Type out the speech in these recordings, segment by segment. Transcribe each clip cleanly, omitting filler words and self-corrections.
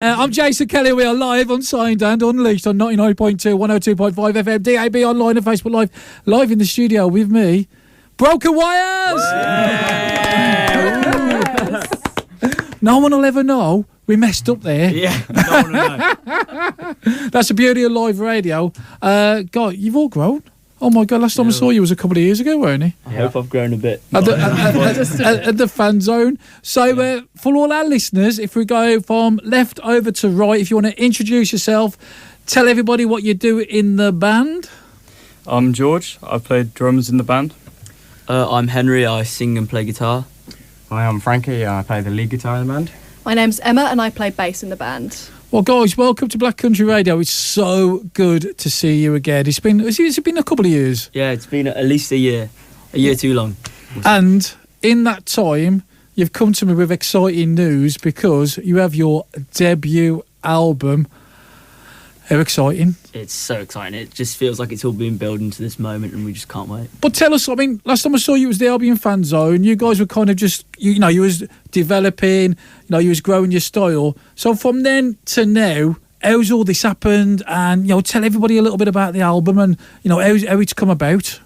I'm Jason Kelly. We are live, unsigned and unleashed on 99.2, 102.5 FM, DAB online and Facebook live in the studio with me, Broken Wires. Yes. No one will ever know we messed up there. Yeah, no one will know. That's the beauty of live radio. God, you've all grown. Oh my God, last time I saw you was a couple of years ago, weren't you? I hope I've grown a bit. At the fan zone. So for all our listeners, if we go from left over to right, if you want to introduce yourself, tell everybody what you do in the band. I'm George. I played drums in the band. I'm Henry. I sing and play guitar. Hi, I'm Frankie. I play the lead guitar in the band. My name's Emma and I play bass in the band. Well, guys, welcome to Black Country Radio. It's so good to see you again. Has it been a couple of years? Yeah, it's been at least a year too long. And in that time, you've come to me with exciting news because you have your debut album. How exciting. It's so exciting. It just feels like it's all been building to this moment and we just can't wait. But tell us, I mean, last time I saw you was the Albion Fan Zone. You guys were kind of just, you was developing, you was growing your style. So from then to now, how's all this happened? And, tell everybody a little bit about the album and, how it's come about.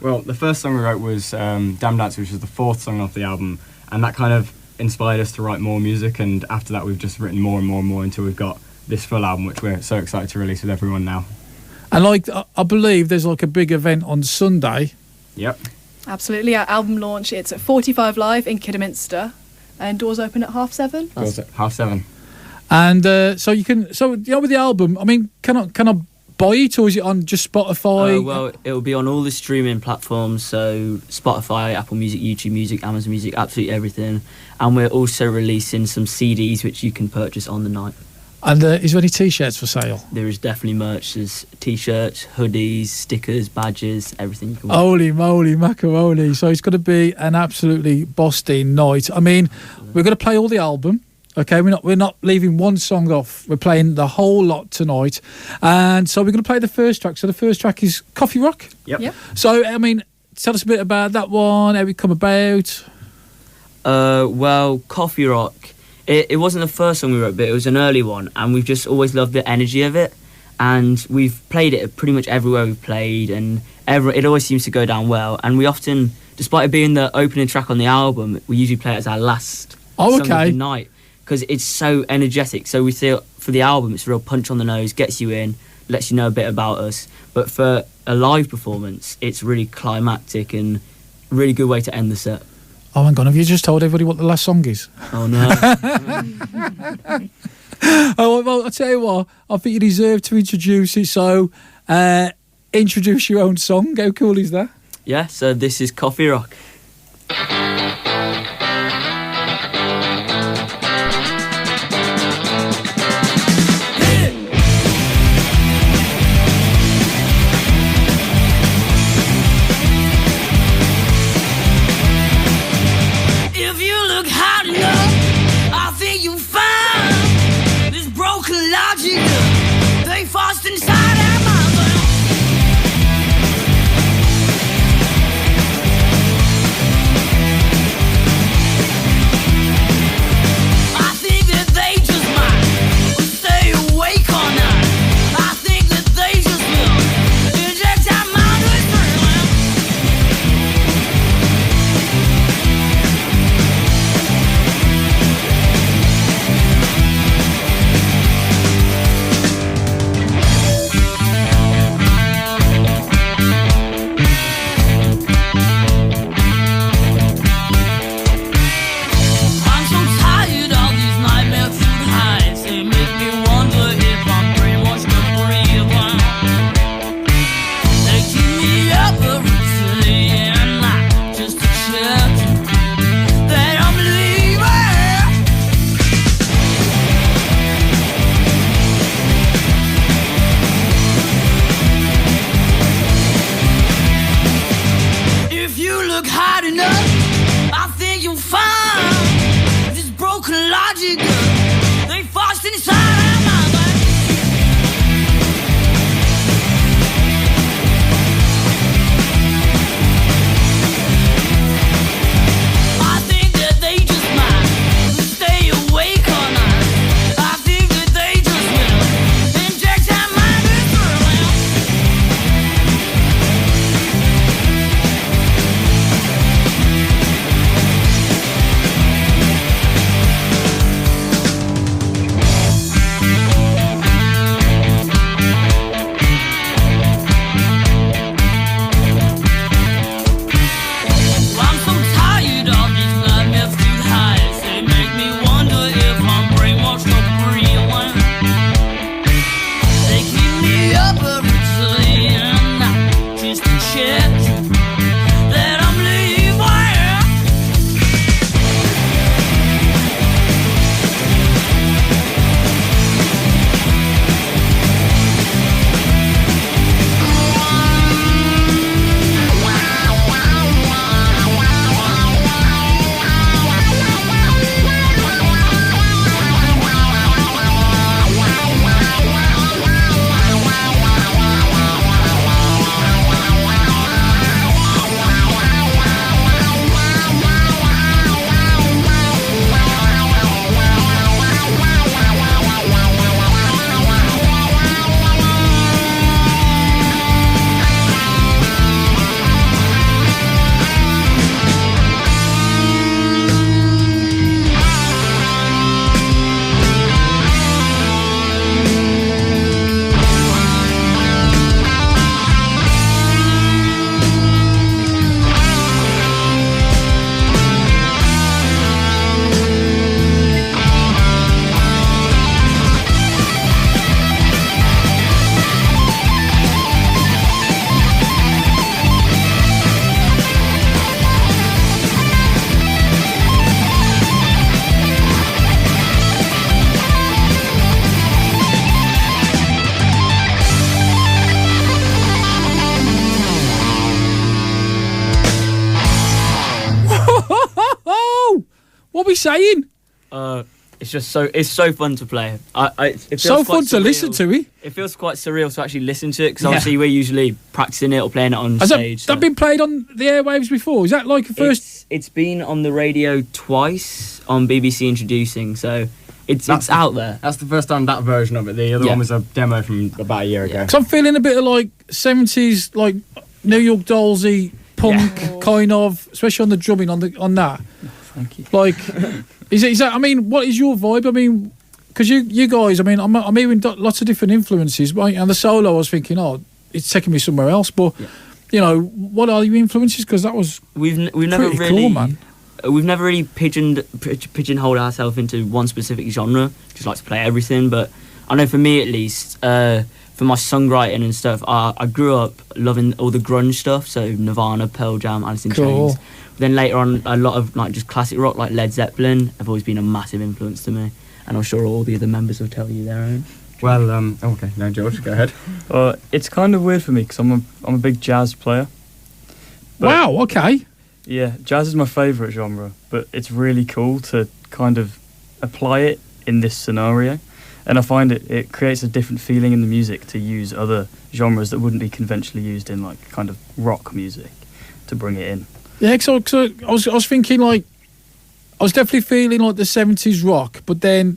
Well, the first song we wrote was Damn Dance, which was the fourth song off the album. And that kind of inspired us to write more music. And after that, we've just written more and more and more until we've got this full album, which we're so excited to release with everyone now. And I believe there's a big event on Sunday. Yep. Absolutely, our album launch, it's at 45 Live in Kidderminster and doors open at 7:30. Doors at 7:30. And with the album, I mean, can I buy it or is it on just Spotify? Well, it will be on all the streaming platforms, so Spotify, Apple Music, YouTube Music, Amazon Music, absolutely everything. And we're also releasing some CDs which you can purchase on the night. And is there any T-shirts for sale? There is definitely merch. There's T-shirts, hoodies, stickers, badges, everything you can want. Holy moly, macaroni. So it's going to be an absolutely busting night. I mean, we're going to play all the album. Okay, we're not leaving one song off. We're playing the whole lot tonight. And so we're going to play the first track. So the first track is Coffee Rock. Yep. So, I mean, tell us a bit about that one, how it come about. Well, Coffee Rock... It wasn't the first song we wrote, but it was an early one, and we've just always loved the energy of it, and we've played it pretty much everywhere we've played, and it always seems to go down well, and we often, despite it being the opening track on the album, we usually play it as our last song of the night, because it's so energetic. So we feel for the album, it's a real punch on the nose, gets you in, lets you know a bit about us, but for a live performance, it's really climactic and a really good way to end the set. Oh, hang on, have you just told everybody what the last song is? Oh, no. Oh, well, I'll tell you what, I think you deserve to introduce it, so introduce your own song. How cool is that? Yeah, so this is Coffee Rock. saying? It's just so fun to play. It feels So quite fun to surreal. listen to it. It feels quite surreal to actually listen to it because Yeah. obviously we're usually practicing it or playing it on Has stage. that been played on the airwaves before? Is that like a first? It's been on the radio twice on BBC Introducing, so it's out there. That's the first time that version of it. The other Yeah. one was a demo from about a year ago. Because I'm feeling a bit of like 70s, like New York Dollsy punk kind of, especially on the drumming on that. Thank you. Like, is that? I mean, what is your vibe? I mean, because you guys, I mean, I'm hearing lots of different influences, right? And the solo, I was thinking, oh, it's taking me somewhere else. But you know, what are your influences? Because that was We've never pretty really cool, man. We've never really pigeonholed ourselves into one specific genre. Just like to play everything. But I know for me at least, for my songwriting and stuff, I grew up loving all the grunge stuff. So Nirvana, Pearl Jam, Alice in Cool. Chains. Then later on, a lot of like just classic rock like Led Zeppelin have always been a massive influence to me. And I'm sure all the other members will tell you their own. Well, okay, no, George, go ahead. It's kind of weird for me because I'm a big jazz player. But- Wow. Okay. Yeah, jazz is my favourite genre, but it's really cool to kind of apply it in this scenario. And I find it creates a different feeling in the music to use other genres that wouldn't be conventionally used in like kind of rock music to bring it in. Yeah. So I was thinking like, I was definitely feeling like the 70s rock, but then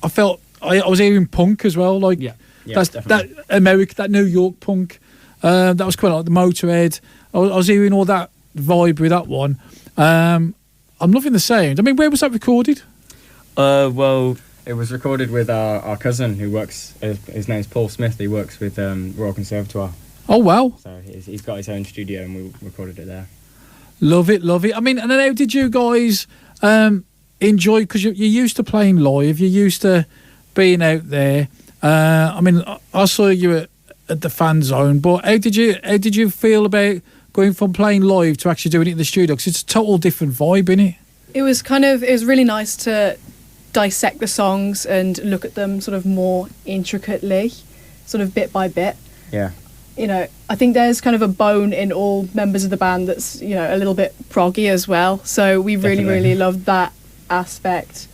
I felt I was hearing punk as well. Like that's definitely. that New York punk. That was quite like the Motorhead. I was hearing all that vibe with that one. I'm loving the sound. I mean, where was that recorded? Well, It was recorded with our cousin who works, his name's Paul Smith, he works with Royal Conservatoire. Oh wow, So he's got his own studio and we recorded it there. love it. I mean, and then how did you guys enjoy? Because you're used to playing live, you're used to being out there. I mean, I saw you at the Fan Zone, but how did you feel about going from playing live to actually doing it in the studio? Because it's a total different vibe, innit? It was really nice to dissect the songs and look at them sort of more intricately, sort of bit by bit. Yeah. You know, I think there's kind of a bone in all members of the band that's, you know, a little bit proggy as well. So we really, Definitely. really loved that aspect.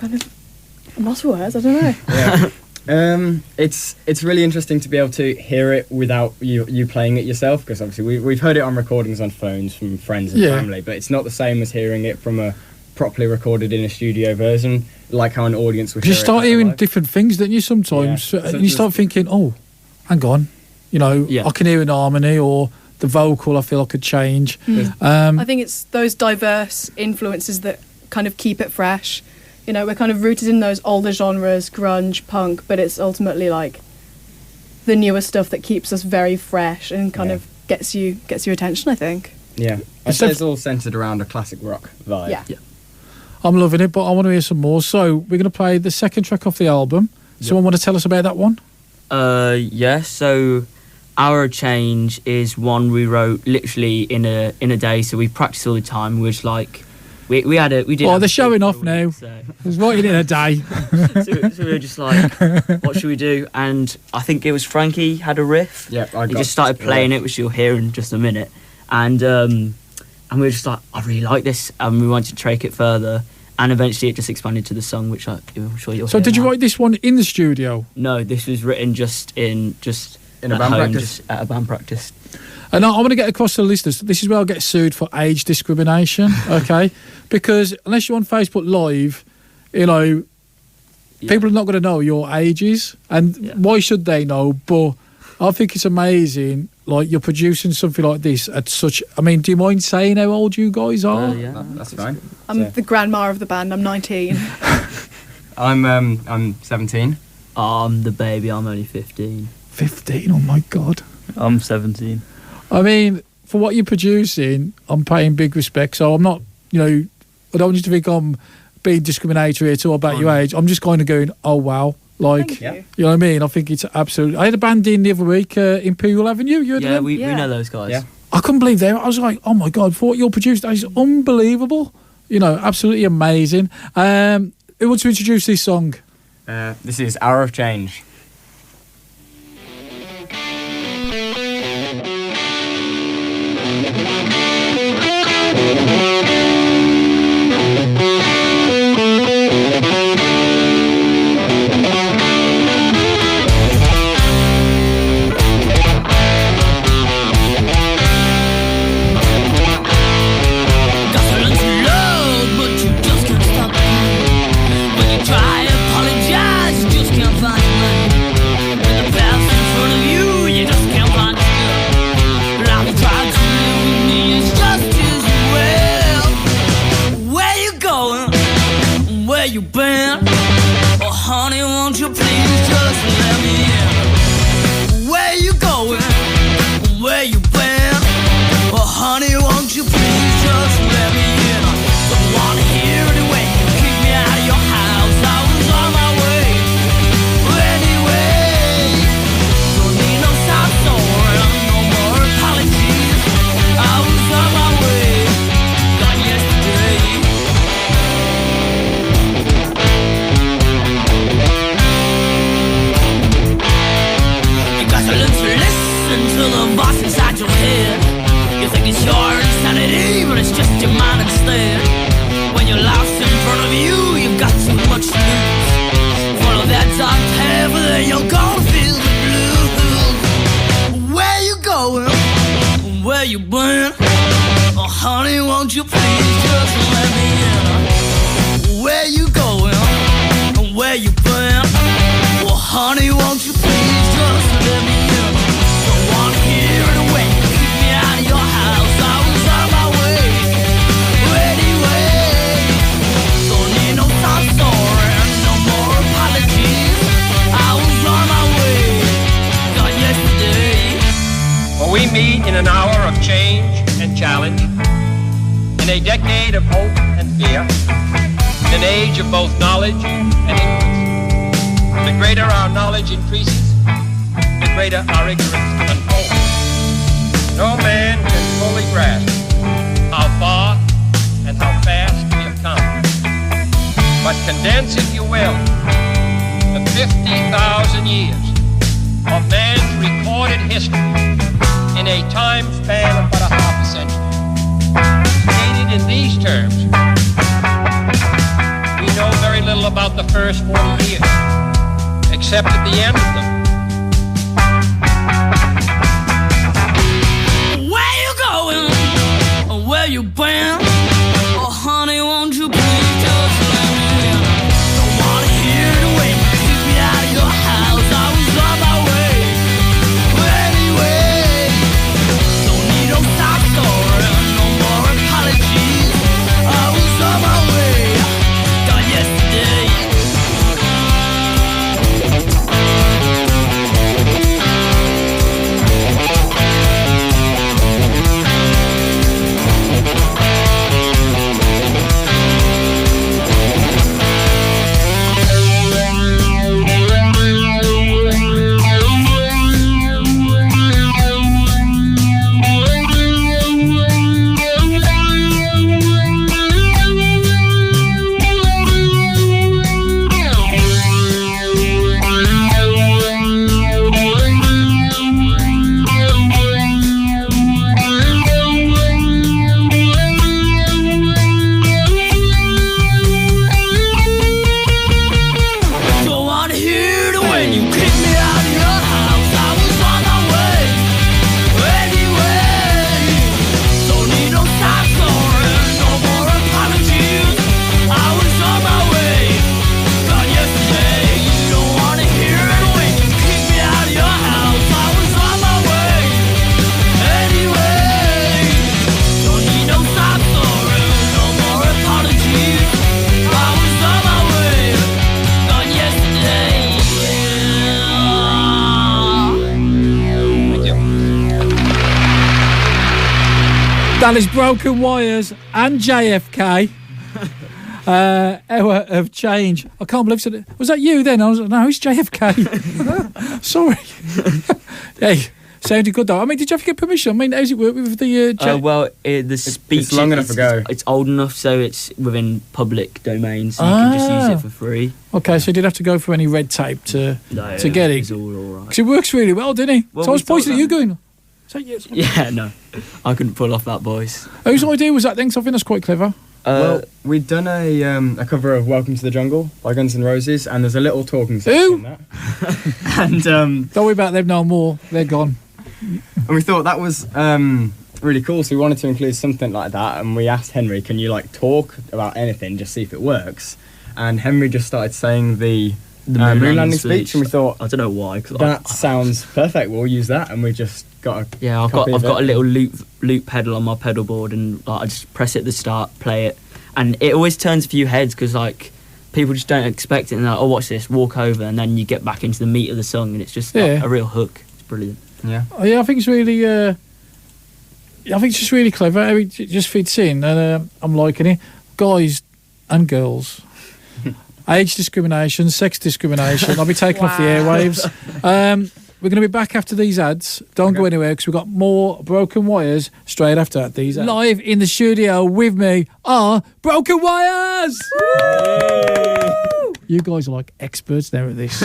I'm lost for words, I don't know. Yeah. It's really interesting to be able to hear it without you playing it yourself, because obviously we've heard it on recordings on phones from friends and family, but it's not the same as hearing it from a properly recorded in a studio version, like how an audience would hear You start it hearing live. different things, don't you? Sometimes, Yeah. and you start thinking, "Oh, hang on, you know, Yeah. I can hear an harmony or the vocal. I feel I could change." I think it's those diverse influences that kind of keep it fresh. You know, we're kind of rooted in those older genres, grunge, punk, but it's ultimately like the newer stuff that keeps us very fresh and kind of gets your attention, I think. Yeah, I say it's all centered around a classic rock vibe. Yeah. I'm loving it, but I want to hear some more. So we're going to play the second track off the album. Someone want to tell us about that one? yeah. So, Our Change is one we wrote literally in a day. So we practiced all the time. We were just like, we did. Oh, they're showing off now. So, It was writing in a day. so we were just like, what should we do? And I think it was Frankie had a riff. Yeah, He just started playing it, which you'll hear in just a minute. And we were just like, I really like this, and we wanted to take it further. And eventually, it just expanded to the song, which I'm sure you'll. So hear did you now. write this one in the studio? No, this was written just in a at band home, practice? just at a band practice. And I want to get across to the listeners, this is where I'll get sued for age discrimination, okay? Because unless you're on Facebook Live, you know, people are not going to know your ages. And why should they know? But I think it's amazing, like, you're producing something like this at such... I mean, do you mind saying how old you guys are? Yeah. That's fine. I'm the grandma of the band. I'm 19. I'm 17. I'm the baby, I'm only 15. 15, oh my God. I'm 17. I mean, for what you're producing, I'm paying big respect. So I'm not, you know, I don't want you to think I'm being discriminatory at all about your age. I'm just kind of going, oh, wow. Like, Thank you. you know what I mean? I think it's absolutely... I had a band in the other week, Imperial Avenue. You heard of Yeah, them? we Yeah. know those guys. Yeah. I couldn't believe that. I was like, oh my God, for what you're producing, that is unbelievable. You know, absolutely amazing. Who wants to introduce this song? This is Hour of Change. won't you please just let me in? Where you going? Where you been? Oh, honey, won't you please just let me in? Don't wanna hear it when you kick me out of your house. I was on my way. Anyway, don't need no sound story, no more apologies. I was on my way. Gone yesterday. You got to learn to listen to the voice inside your head. You think it's your insanity, but it's just your mind instead. When you're lost in front of you, you've got too much to lose. Follow that dark path, then you're gonna feel the blues. Where you going? Where you been? Oh, honey, won't you please just let me in? Where you going? Where you been? Oh, honey, won't you please just let me in? Don't wanna hear it when you kick me out of your house. I was on my way. Anyway, don't need no sob story, no more apologies. I was on my way. Gone yesterday. For we meet in an hour of change and challenge, in a decade of hope and fear, in an age of both knowledge and ignorance. The greater our knowledge increases, the greater our ignorance unfolds. No man can fully grasp how far and how fast we have come. But condense, if you will, the 50,000 years of man's recorded history in a time span of but a half a century. Stated in these terms, we know very little about the first 40 years, except at the end of them. Where you going? Where you been? Oh, honey, won't you please just let me in? Don't wanna hear the way you kick me out of your house. I was on my way. Anyway, don't need no sob story, no more apologies. I was on my way. Gone yesterday. Don't wanna hear the way you kick me out of your house. I was on my way. Anyway, don't need no sob story, no more apologies. I was on my way. Gone yesterday. You don't wanna hear it when you kick me out of your house. I was on my way. Anyway, don't need no sob story, no more apologies. I was on my way. Gone yesterday. Thank you. That is Broken Wires and JFK. Hour of Change. I can't believe it. Was that you then? I was no, it's JFK. Sorry. Hey, sounded good though. I mean, did you have to get permission? I mean, how's it work with the? Well, the speech it's long enough ago. It's old enough, so it's within public domain, so you can just use it for free. Okay, so you didn't have to go through any red tape to get it. It's all right. Because it works really well, didn't he? Well, so I was we thought pointing at you that- going, is that you? Yeah, no, I couldn't pull off that voice. Whose idea was that then? 'Cause I think that's quite clever. Well, we'd done a cover of Welcome to the Jungle by Guns N' Roses, and there's a little talking section Who? in that. And Don't worry about them no more. They're gone. and we thought that was really cool, so we wanted to include something like that, and we asked Henry, can you like talk about anything, just see if it works? And Henry just started saying the moon landing speech, and we thought, I don't know why. 'Cause that sounds perfect, we'll use that, and we just got a yeah, I've copy got of a it. little loop pedal on my pedal board, and like, I just press it at the start, play it, and it always turns a few heads because like people just don't expect it, and they're like, oh, what's this? Walk over, and then you get back into the meat of the song, and it's just Yeah. a real hook. It's brilliant. Yeah. Oh, yeah, I think it's really. I think it's just really clever. It just fits in, and I'm liking it. Guys and girls, age discrimination, sex discrimination. I'll be taken off the airwaves. We're going to be back after these ads. Don't go anywhere because we've got more Broken Wires straight after these ads. Live in the studio with me are Broken Wires. You guys are like experts now at this.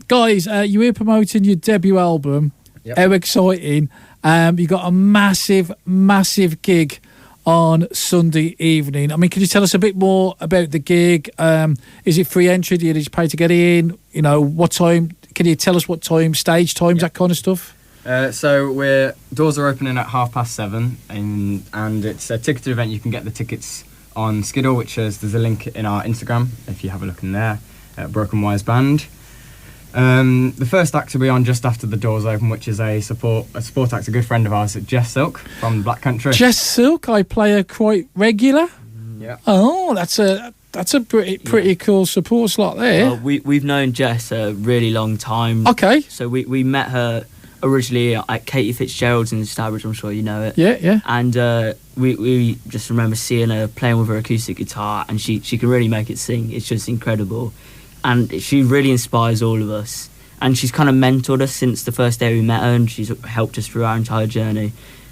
Guys, you were promoting your debut album. Yep. How exciting. You got a massive, massive gig on Sunday evening. I mean, can you tell us a bit more about the gig? Is it free entry? Did you pay to get in? You know, what time? Can you tell us what time, stage times, that kind of stuff? So doors are opening at 7:30, and it's a ticketed event. You can get the tickets on Skiddle, there's a link in our Instagram if you have a look in there. Broken Wires Band. The first act will be on just after the doors open, which is a support act, a good friend of ours, Jess Silk from Black Country. Jess Silk, I play her quite regular. Yeah. Oh, that's a pretty cool support slot there. We've known Jess a really long time. Okay. So we met her originally at Katie Fitzgerald's in Starbridge, I'm sure you know it. Yeah. And we just remember seeing her playing with her acoustic guitar, and she can really make it sing. It's just incredible. And she really inspires all of us. And she's kind of mentored us since the first day we met her, and she's helped us through our entire journey.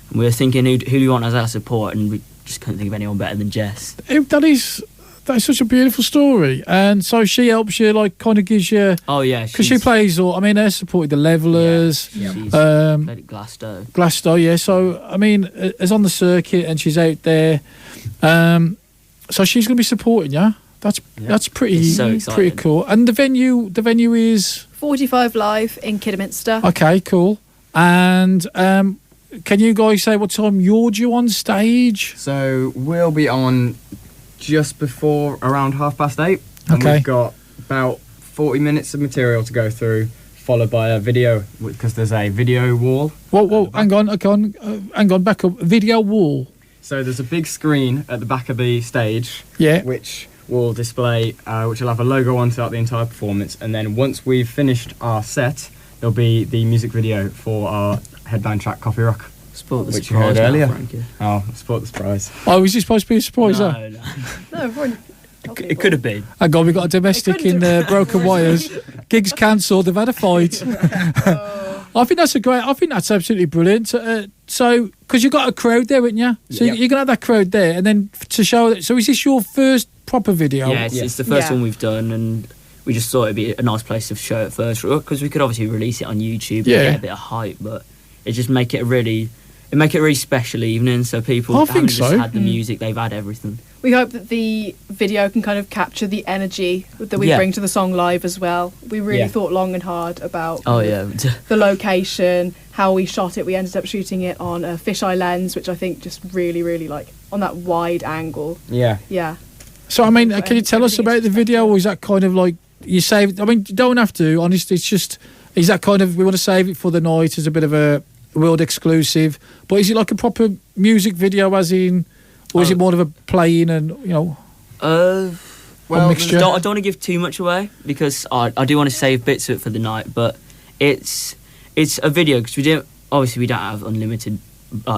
And we were thinking, who do we want as our support? And we just couldn't think of anyone better than Jess. That is such a beautiful story. And so she helps you, like, kind of gives you... Oh, yeah. Because she plays all... I mean, they supported the Levellers. Yeah, she's played at Glasgow. Glasgow, yeah. So, I mean, as on the circuit and she's out there. So she's going to be supporting you. That's pretty cool. And the venue is 45 Live in Kidderminster. okay, cool. And can you guys say what time you're due on stage? So we'll be on just before around 8:30. And Okay. we've got about 40 minutes of material to go through, followed by a video, because there's a video wall. Whoa, hang on, back up. Video wall. So there's a big screen at the back of the stage, Yeah. which will display, which will have a logo on throughout the entire performance. And then once we've finished our set, there'll be the music video for our headline track, Coffee Rock. Sport the Which you heard surprise now, earlier. Frankie. Oh, support the surprise. Oh, is this supposed to be a surprise? No, huh? no. No, we've already. It could have been. Hang on, we've got a domestic It in couldn't Broken Wires. Gigs cancelled. They've had a fight. I think that's absolutely brilliant. So, because you've got a crowd there, haven't you? So Yep. you're gonna have that crowd there, and then to show that. So, is this your first proper video? Yeah, it's the first Yeah. one we've done, and we just thought it'd be a nice place to show it first, because we could obviously release it on YouTube and Yeah. get a bit of hype, but it just make it a really special evening, so people I haven't think just so. had the music, they've had everything. We hope that the video can kind of capture the energy that we Yeah. bring to the song live as well. We really Yeah. thought long and hard about Oh yeah. the location, how we shot it. We ended up shooting it on a fisheye lens, which I think just really, really like on that wide angle. Yeah. Yeah. So, I mean, can you tell us about the video, or is that kind of like you save? I mean, you don't have to. Honestly, it's just is that kind of we want to save it for the night as a bit of a world exclusive, but is it like a proper music video, as in, or is it more of a playing and Well, mixture? I don't want to give too much away, because I do want to save bits of it for the night, but it's a video, because we don't have unlimited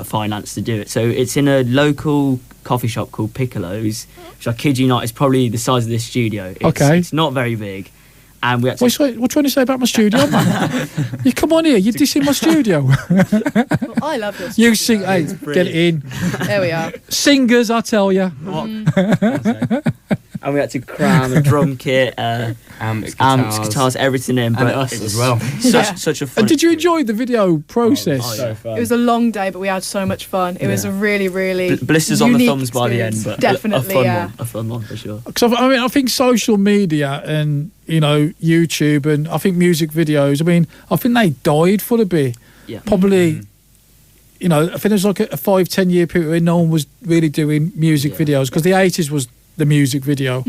finance to do it, so it's in a local coffee shop called Piccolo's, which I kid you not is probably the size of this studio. It's not very big, and we had to What are you trying to say about my studio, man? You come on here, you're dissing my studio. Well, I love this. You sing, hey, get it in. There we are. Singers, I tell you. and we had to cram a drum kit, amps, guitars, everything in, but and us it as was well. such a fun. And did you enjoy the video process? Oh, So fun. It was a long day, but we had so much fun. It was a really, really blisters on the unique thumbs by the end, experience. but Definitely, a fun one for sure. Because I mean, I think social media and YouTube and I think music videos. I mean, I think they died for a bit. Yeah. Probably, I think there's like a 5-10 year period where no one was really doing music videos, because the 80s was the music video.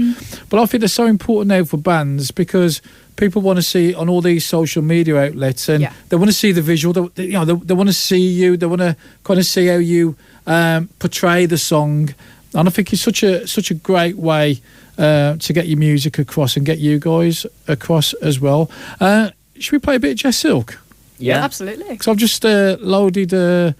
But I think they're so important now for bands, because people want to see it on all these social media outlets, and they want to see the visual. They want to see you. They want to kind of see how you portray the song. And I think it's such a great way to get your music across and get you guys across as well. Should we play a bit of Jess Silk? Yeah. Absolutely. Because I've just loaded a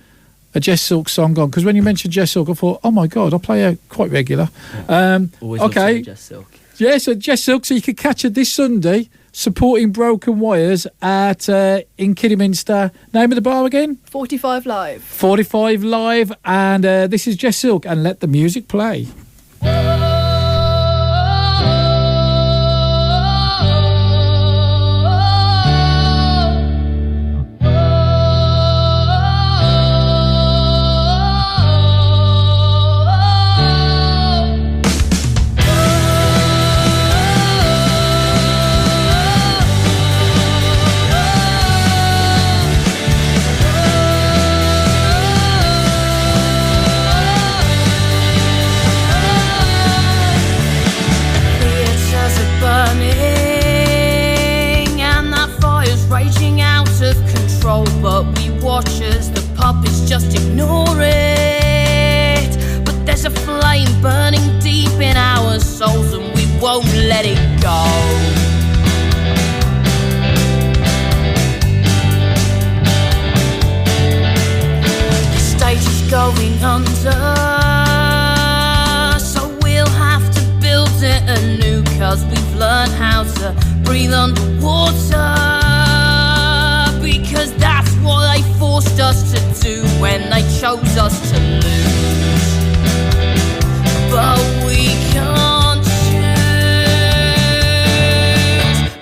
Jess Silk song on, because when you mentioned Jess Silk, I thought, oh my God, I play her quite regular. Always love okay. some Jess Silk. Yeah, so Jess Silk, so you can catch her this Sunday supporting Broken Wires at in Kidderminster. Name of the bar again? 45 Live. 45 Live, and this is Jess Silk, and let the music play. But we watch as the puppets just ignore it. But there's a flame burning deep in our souls, and we won't let it go. The stage is going under, so we'll have to build it anew, 'cause we've learned how to breathe underwater. Because that's what they forced us to do when they chose us to lose. But we can't choose,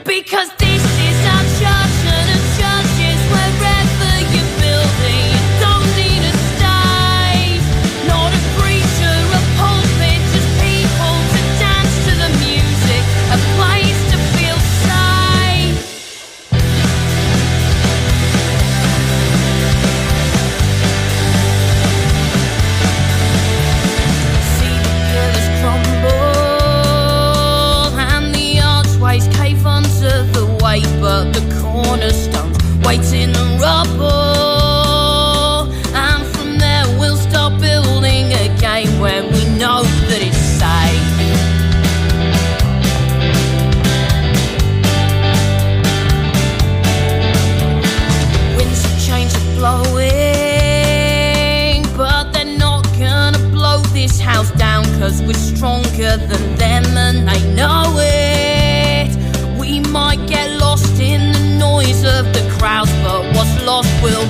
because this is our church, and a church is wherever you're building. You don't need a stage, not a preacher, a pulpit, just people to dance to the music, a place to feel safe. But the cornerstones wait in the rubble, and from there we'll start building again when we know that it's safe. Winds of change are blowing, but they're not gonna blow this house down, 'cause we're stronger than them and they know it. We might get lost in the noise of the crowds, but what's lost will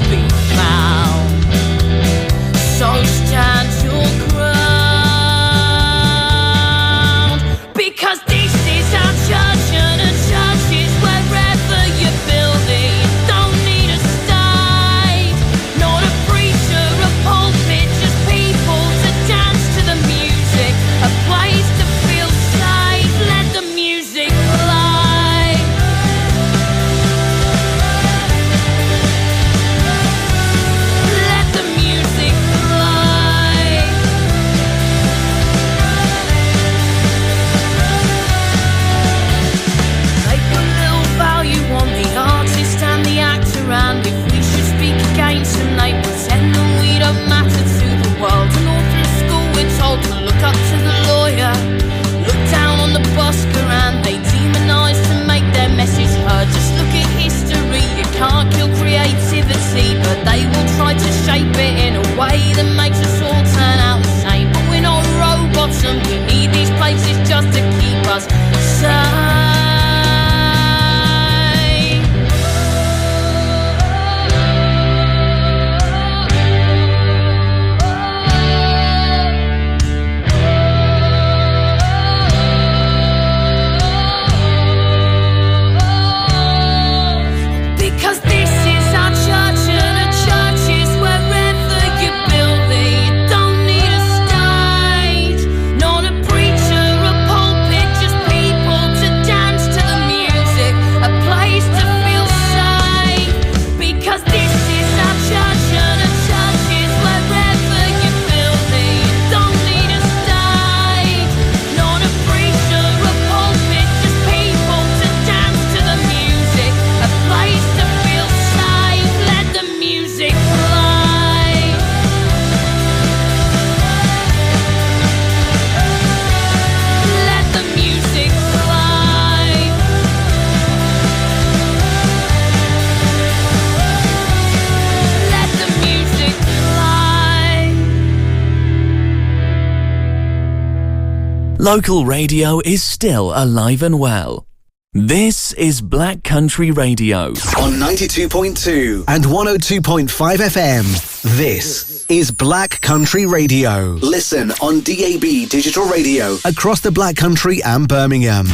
Local radio is still alive and well. This is Black Country Radio. On 92.2 and 102.5 FM, this is Black Country Radio. Listen on DAB Digital Radio across the Black Country and Birmingham.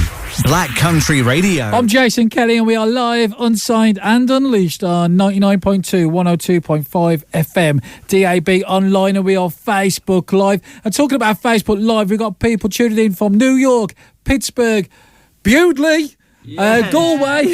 Black Country Radio. I'm Jason Kelly and we are live, unsigned and unleashed on 99.2, 102.5 FM, DAB online, and we are Facebook Live. And talking about Facebook Live, we've got people tuning in from New York, Pittsburgh, Bewdley, Galway,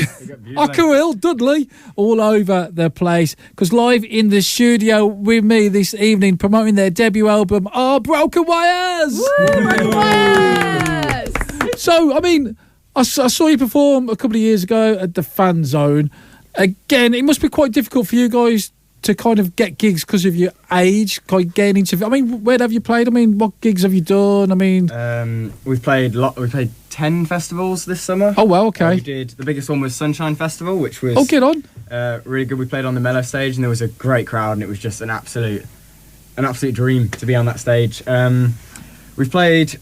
Ockerhill, Dudley, all over the place. Because live in the studio with me this evening, promoting their debut album, are Broken Wires. Broken Wires! So, I mean, I saw you perform a couple of years ago at the Fan Zone. Again, it must be quite difficult for you guys to kind of get gigs because of your age, kind of getting into. I mean, where have you played? I mean, what gigs have you done? I mean, we've played 10 festivals this summer. Oh well, okay. We did the biggest one was Sunshine Festival, which was get on. Really good. We played on the Mellow stage, and there was a great crowd, and it was just an absolute dream to be on that stage. We've played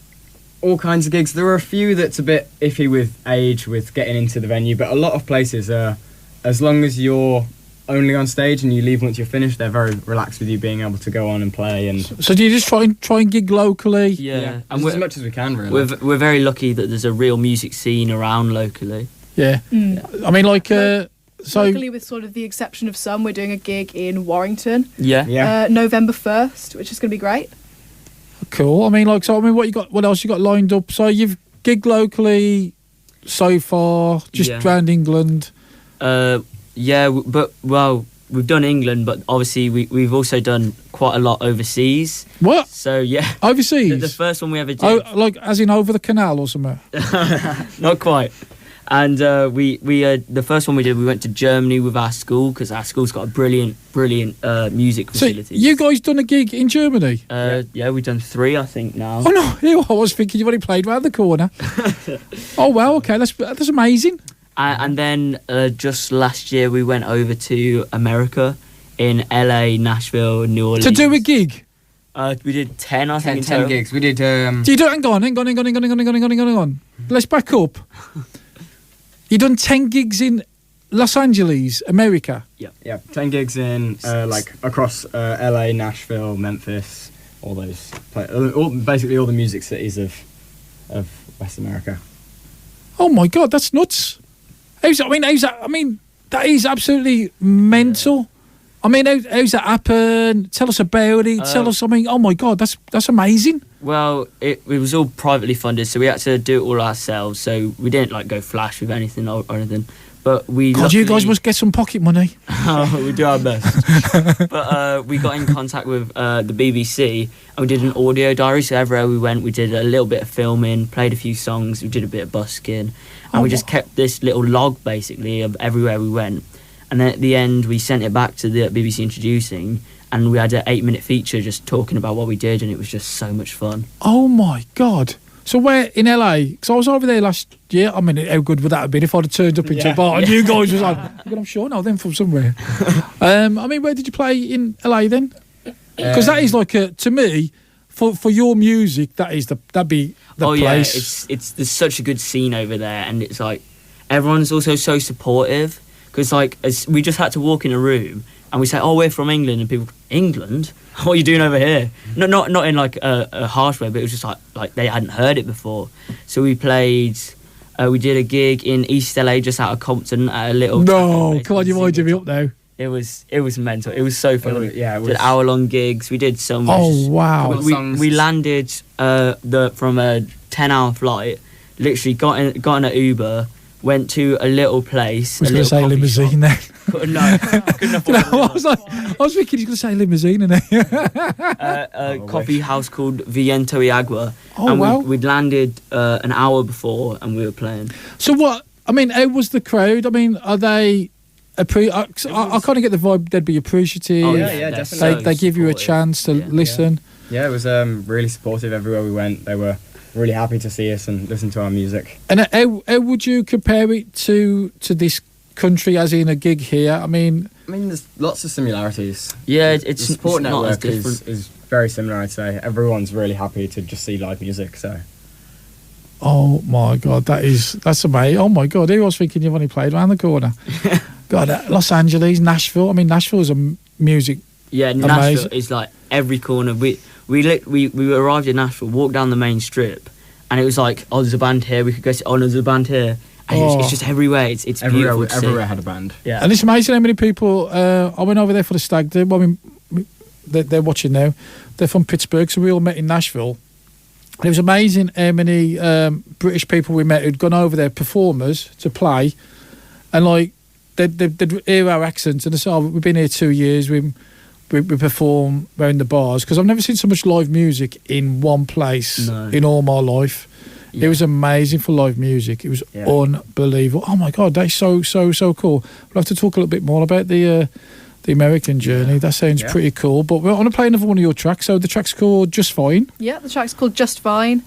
all kinds of gigs. There are a few that's a bit iffy with age, with getting into the venue, but a lot of places are, as long as you're only on stage and you leave once you're finished, they're very relaxed with you being able to go on and play. And so do you just try and gig locally? Yeah. And as much as we can, really. We're very lucky that there's a real music scene around locally. Yeah. I mean, like, so locally, with sort of the exception of some, we're doing a gig in Warrington. Yeah. November 1st, which is going to be great. Cool. I mean, like, so I mean, what else you got lined up? So you've gigged locally so far, just around England. Yeah, but we've done England, but obviously we've also done quite a lot overseas. What? So yeah, overseas. The first one we ever did. Oh, like as in over the canal or something? Not quite. And we the first one we did, we went to Germany with our school because our school's got a brilliant music facilities. So you guys done a gig in Germany? Yeah, we've done 3, I think now. Oh no, I was thinking you've only played round the corner. Oh well, okay, that's amazing. And then just last year we went over to America in LA, Nashville, New Orleans. To do a gig? We did 10, I think. 10 gigs. We did... Do you do... Hang on. Let's back up. You done 10 gigs in Los Angeles, America? Yeah, 10 gigs in, like, across LA, Nashville, Memphis, all those... basically all the music cities of West America. Oh my God, that's nuts. That is absolutely mental. Yeah. I mean, how's that happen? Tell us about it. Tell us something. Oh my God, that's amazing. Well, it was all privately funded, so we had to do it all ourselves. So we didn't like go flash with anything or anything. But we. God, you guys must get some pocket money. We do our best. But we got in contact with the BBC and we did an audio diary. So everywhere we went, we did a little bit of filming, played a few songs, we did a bit of busking, and we just kept this little log basically of everywhere we went. And then at the end, we sent it back to the BBC Introducing, and we had an 8-minute feature just talking about what we did, and it was just so much fun. Oh my God. So where in LA? Because I was over there last year. I mean, how good would that have been if I'd have turned up into a bar and you guys was like, I'm sure now then from somewhere. I mean, where did you play in LA then? Because that is like to me, for your music, that'd be the place. Yeah, there's such a good scene over there, and it's like everyone's also so supportive. Because like we just had to walk in a room and we say, "Oh, we're from England," and people, "England? What are you doing over here?" Not in like a harsh way, but it was just like they hadn't heard it before. So we played. We did a gig in East LA, just out of Compton, at a little. No, come on, you winded me up now. It was mental. It was so fun. It was did hour-long gigs. We did some. Oh wow! We landed from a 10-hour flight. Literally got in an Uber. Went to a little place. I was going to say limousine then. No, couldn't afford I was thinking he's going to say limousine in there. A coffee house called Viento y Agua. Oh, and wow. We'd landed an hour before and we were playing. So what, I mean, how was the crowd? I mean, are they... I kind of get the vibe they'd be appreciative. Oh, yeah, definitely. They give you a chance to listen. Yeah, it was really supportive everywhere we went. They were really happy to see us and listen to our music. And how would you compare it to this country, as in a gig here? I mean, there's lots of similarities. Yeah, the support network is very similar, I'd say. Everyone's really happy to just see live music, so Oh my God, that's amazing. Oh my God, who was thinking you've only played around the corner? God, Los Angeles, Nashville. I mean, Nashville is a music. Yeah, amazing. Nashville is like every corner. We arrived in Nashville, walked down the main strip, and it was like, oh, there's a band here. We could go see. Oh, there's a band here. And it's just everywhere. It's beautiful. Everywhere had a band. Yeah, And it's amazing how many people. I went over there for the stag do. I mean, they're watching now. They're from Pittsburgh, so we all met in Nashville. And it was amazing how many British people we met who'd gone over there, performers, to play, and like they'd hear our accents and they say, "Oh, we've been here 2 years. We perform around the bars," because I've never seen so much live music in one place in all my life. Yeah. It was amazing for live music. It was unbelievable. Oh my God, that's so cool. We'll have to talk a little bit more about the American journey. Yeah. That sounds pretty cool. But we're going to play another one of your tracks. So the track's called Just Fine. Yeah, the track's called Just Fine.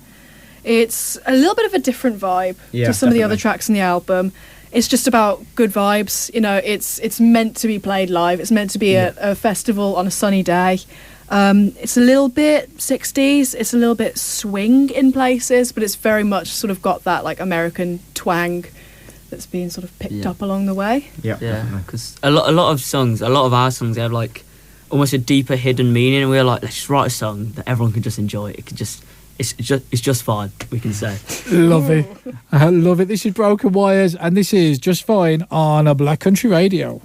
It's a little bit of a different vibe to some of the other tracks in the album. It's just about good vibes. You know, it's meant to be played live. It's meant to be a festival on a sunny day. It's a little bit 60s. It's a little bit swing in places, but it's very much sort of got that like American twang that's been sort of picked up along the way. Yeah, because a lot of our songs, they have like almost a deeper hidden meaning, and we were like, let's just write a song that everyone can just enjoy. It's just fine, we can say. Love it. I love it. This is Broken Wires, and this is Just Fine on a Black Country Radio.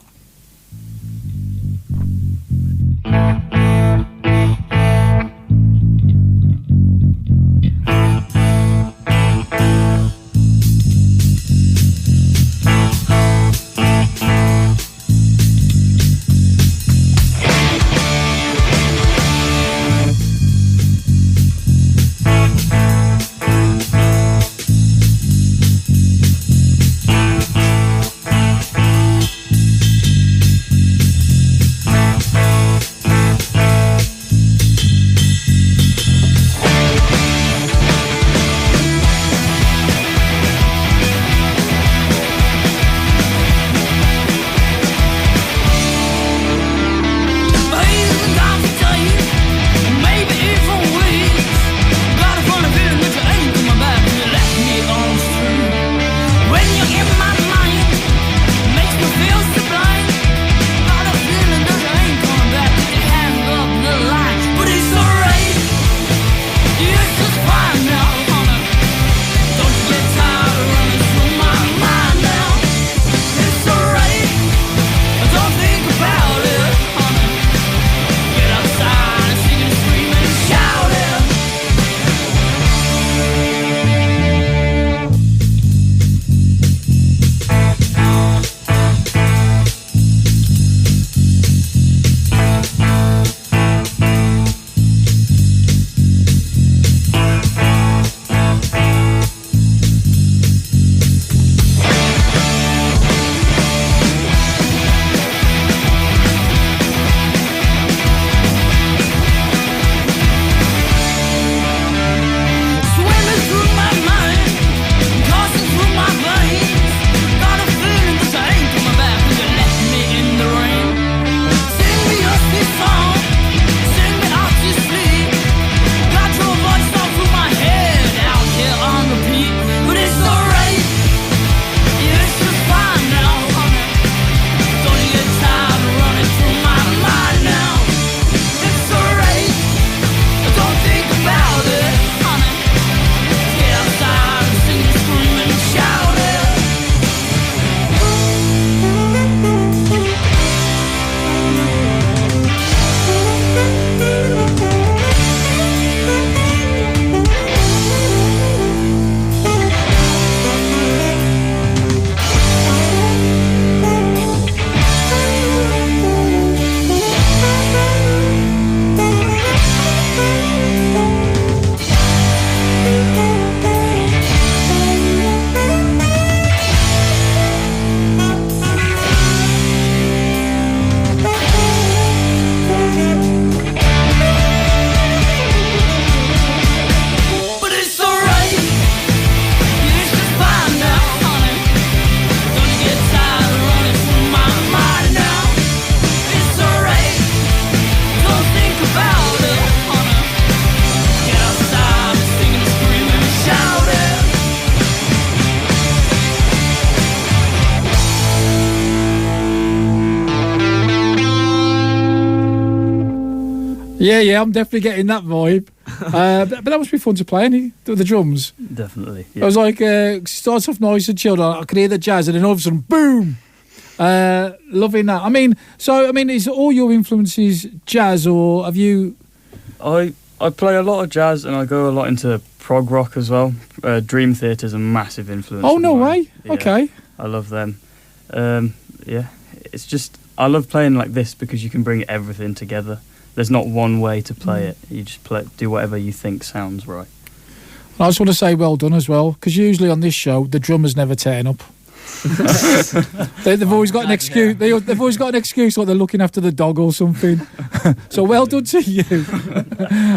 Yeah, I'm definitely getting that vibe. But that must be fun to play, the drums. Definitely. I was like, starts off nice and chilled. I could hear the jazz, and then all of a sudden, boom! Loving that. I mean, is all your influences jazz, or have you? I play a lot of jazz, and I go a lot into prog rock as well. Dream Theater's a massive influence. Oh, of no mine. way! Yeah, Okay. I love them. Yeah, it's just I love playing like this because you can bring everything together. There's not one way to play it. You just do whatever you think sounds right. I just want to say well done as well, because usually on this show the drummers never turn up. They've always got an excuse. They've always got an excuse, like they're looking after the dog or something. So well done to you.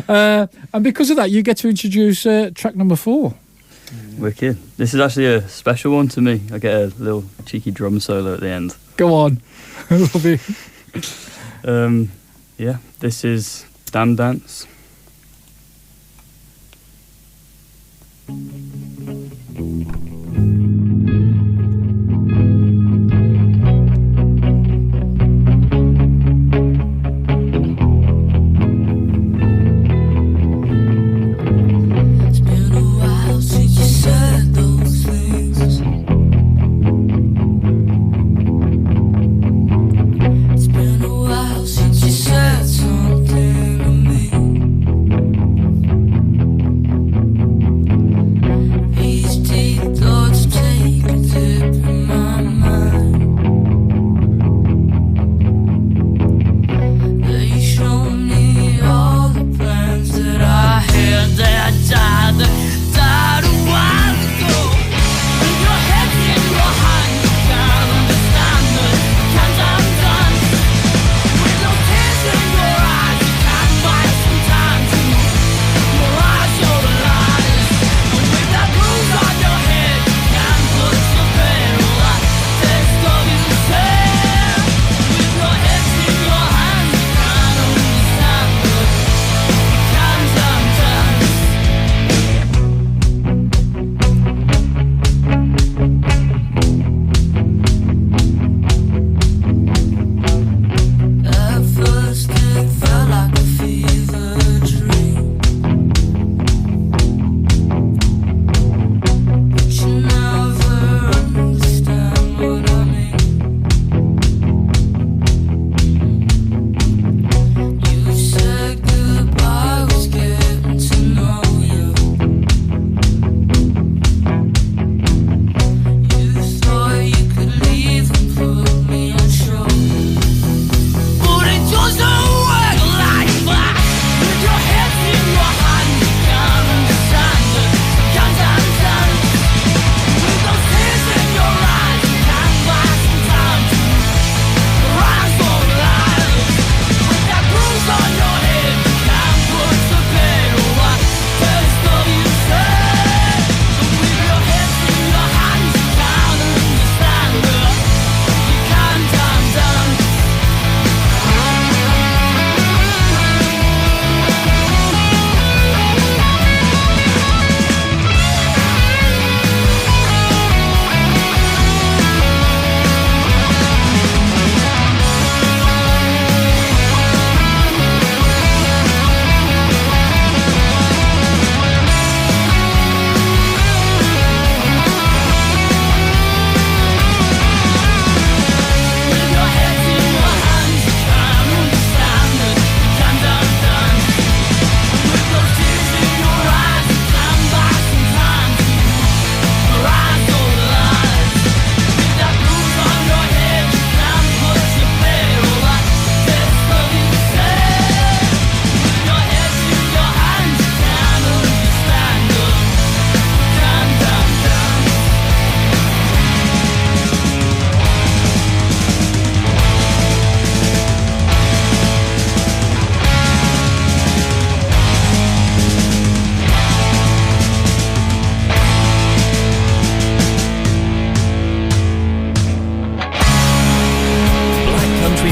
And because of that, you get to introduce track number 4. Wicked. This is actually a special one to me. I get a little cheeky drum solo at the end. Go on. Love it. Yeah, this is Damn Dance.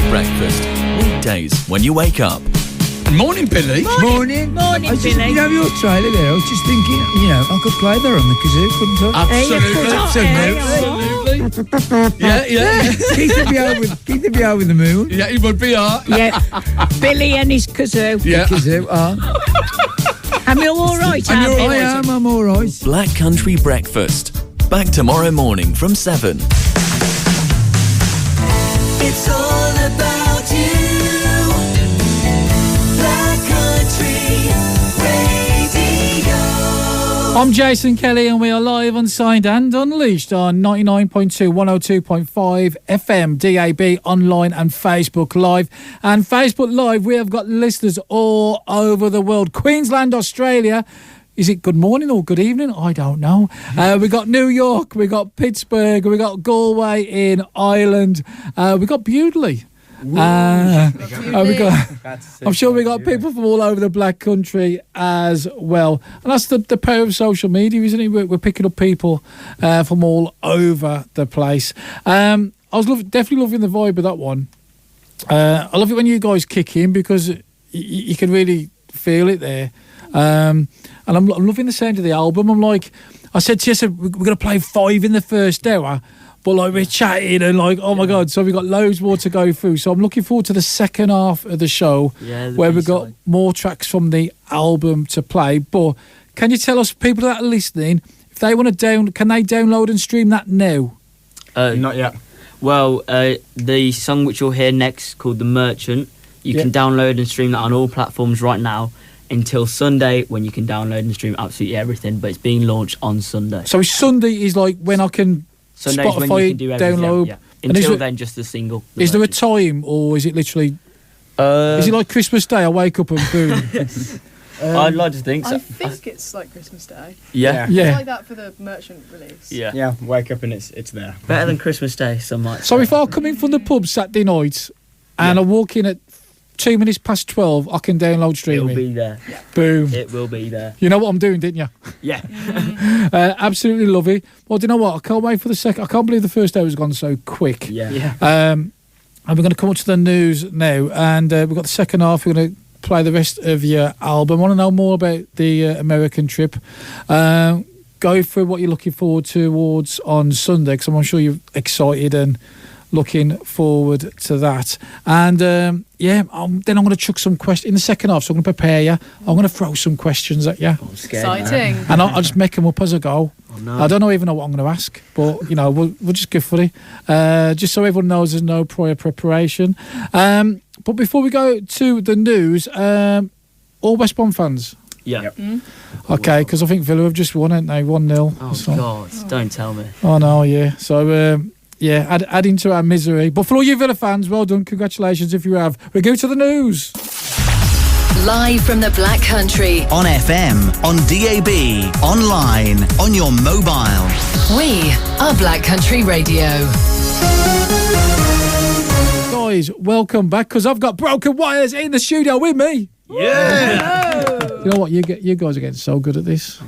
Breakfast, weekdays when you wake up. Morning, Billy. Morning. Morning, I was Billy. You know your trailer there? I was just thinking, I could play there on the kazoo, couldn't I? Absolutely. Yeah. Keith would be out with the moon. Yeah, he would be. Yeah. Billy and his kazoo. Yeah. Kazoo, Am you all right, I'm all right. Black Country Breakfast. Back tomorrow morning from 7. It's all about you. Black Country Radio. I'm Jason Kelly and we are live on Signed and Unleashed on 99.2, 102.5 FM, DAB, online and Facebook Live. And Facebook Live, we have got listeners all over the world. Queensland, Australia. Is it good morning or good evening? I don't know. We got New York, we got Pittsburgh, we got Galway in Ireland, we got Bewdley. I'm sure we got people from all over the Black Country as well. And that's the power of social media, isn't it? We're picking up people from all over the place. I was definitely loving the vibe of that one. I love it when you guys kick in because you can really feel it there. And I'm loving the sound of the album. I'm like, I said to you, we're going to play 5 in the first hour, but like we're chatting and like, oh my God, so we've got loads more to go through. So I'm looking forward to the second half of the show where we've got more tracks from the album to play. But can you tell us, people that are listening, if they want to can they download and stream that now? Not yet. Well, the song which you'll hear next, called The Merchant, you can download and stream that on all platforms right now until Sunday, when you can download and stream absolutely everything, but it's being launched on Sunday. So Sunday is like when I can Sunday Spotify is when you can do everything, download. yeah. Until then, just the single. Is there a time, or is it literally... is it like Christmas Day? I wake up and boom. I'd like to think so. I think it's like Christmas Day. Yeah. It's like that for the merchant release. Yeah, wake up and it's there. Better than Christmas Day, some might say. So if I come in from the pub Saturday night and I walk in at 2 minutes past 12, I can download streaming. It'll be there. Yeah. Boom. It will be there. You know what I'm doing, didn't you? Yeah. Absolutely love it. Well, do you know what? I can't wait for the second. I can't believe the first hour has gone so quick. Yeah. And we're going to come up to the news now, and we've got the second half. We're going to play the rest of your album. I want to know more about the American trip. Go through what you're looking forward towards on Sunday, because I'm sure you're excited and looking forward to that. And then I'm going to chuck some questions in the second half, so I'm going to prepare you. I'm going to throw some questions at you. I'm scared. Exciting. And I'll just make them up as I go. Oh, no. I don't even know what I'm going to ask, but we'll just go for it, just so everyone knows there's no prior preparation. But before we go to the news, all West Brom fans. Yeah. Yep. Okay, because I think Villa have just won, haven't they? 1-0. Oh, God, don't tell me. Oh, no, yeah. So, adding to our misery. But for all you Villa fans, well done. Congratulations if you have. We go to the news. Live from the Black Country. On FM, on DAB, online, on your mobile. We are Black Country Radio. Guys, welcome back, because I've got Broken Wires in the studio with me. Yeah. You know what? You guys are getting so good at this.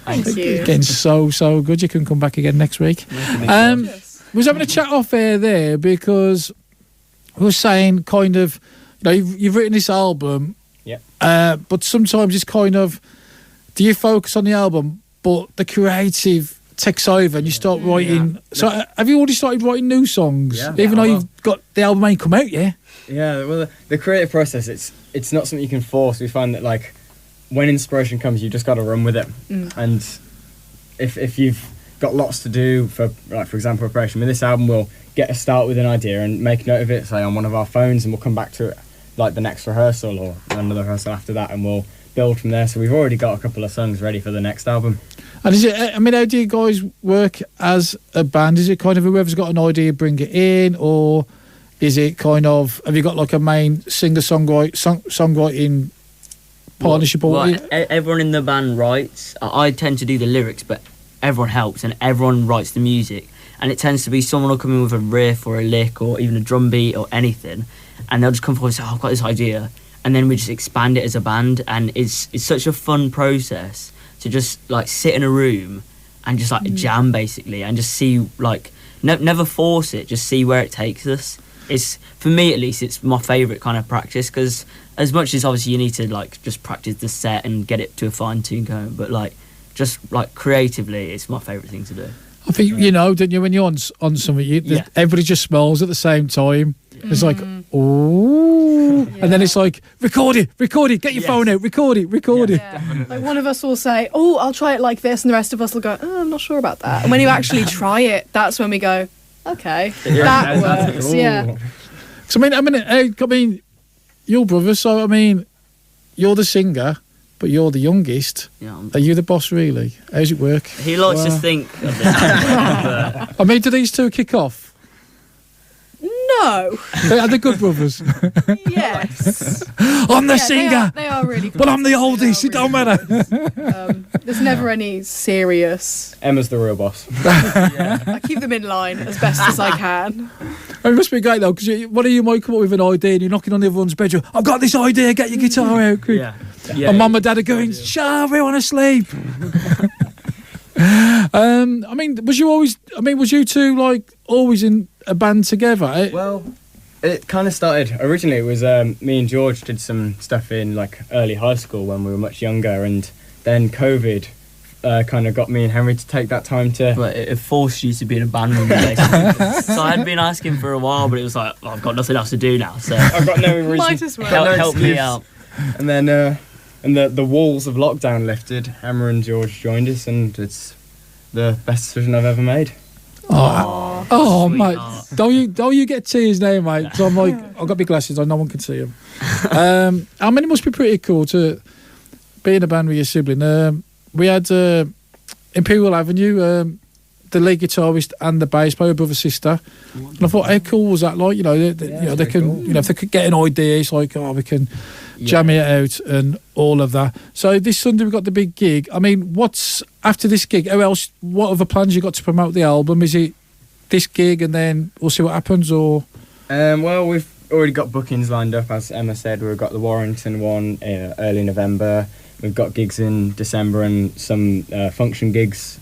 Thank you. Getting so good. You can come back again next week. Was having a chat off air there, because we were saying kind of, you've written this album, but sometimes it's kind of, do you focus on the album, but the creative takes over and you start writing. Yeah. So have you already started writing new songs, even though you've got the album ain't come out yet? Yeah, well, the creative process, it's not something you can force. We find that, like, when inspiration comes, you just got to run with it. And if you've got lots to do for example, preparation with this album, we'll get a start with an idea and make note of it, say on one of our phones, and we'll come back to it like the next rehearsal or another rehearsal after that, and we'll build from there. So we've already got a couple of songs ready for the next album. And is it, how do you guys work as a band? Is it kind of whoever's got an idea bring it in, or is it kind of, have you got like a main songwriting partnership? Everyone in the band writes. I tend to do the lyrics, but everyone helps and everyone writes the music, and it tends to be someone will come in with a riff or a lick or even a drum beat or anything, and they'll just come forward and say, I've got this idea, and then we just expand it as a band. And it's such a fun process to just like sit in a room and just like jam basically, and just see, like, never force it, just see where it takes us. it's for me at least, it's my favourite kind of practice, because as much as obviously you need to like just practice the set and get it to a fine tune going, but like just like creatively, it's my favourite thing to do. I think you know, don't you? When you're on something, everybody just smells at the same time. It's like, oh, and then it's like, record it, get your phone out, record it. Like one of us will say, oh, I'll try it like this, and the rest of us will go, oh, I'm not sure about that. And when you actually try it, that's when we go, okay, that works. Yeah. So I mean, you're brothers, so I mean, you're the singer, but you're the youngest. Yeah. Are you the boss, really? How's it work? He likes to think of it. I mean, do these two kick off? No. Are they good brothers? Yes. I'm the singer. They are really good. But I'm the oldest, it don't matter. There's never any serious. Emma's the real boss. I keep them in line as best as I can. It must be great though, because one of you might come up with an idea and you're knocking on the other one's bedroom. I've got this idea, get your guitar out quick. And mum and dad are going, shut we want to sleep. I mean, was you two like always in a band together? Well, it kind of started, originally it was me and George did some stuff in like early high school when we were much younger, and then COVID kind of got me and Henry to take that time to... But it forced you to be in a band with me, basically. So I had been asking for a while, but it was like, I've got nothing else to do now, so... I've got no reason. Might as well. Help me out. And then... and the walls of lockdown lifted, Emma and George joined us, and it's the best decision I've ever made. Oh mate, don't you get tears now, mate? Because I'm like, I've got big glasses on, no one can see them. I mean, it must be pretty cool to be in a band with your sibling. We had Imperial Avenue, the lead guitarist and the bass player, brother sister. And I thought, how cool was that? Like, they can, cool. If they could get an idea, it's like, we can jam it out and all of that. So this Sunday we've got the big gig. I mean, what's after this gig? What other plans you got to promote the album? Is it this gig and then we'll see what happens, or? Well, we've already got bookings lined up, as Emma said. We've got the Warrington one early November. We've got gigs in December and some function gigs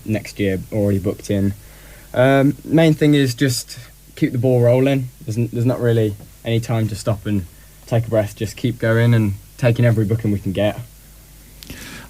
next year already booked in. Main thing is just keep the ball rolling. There's not really any time to stop and take a breath. Just keep going and taking every booking we can get.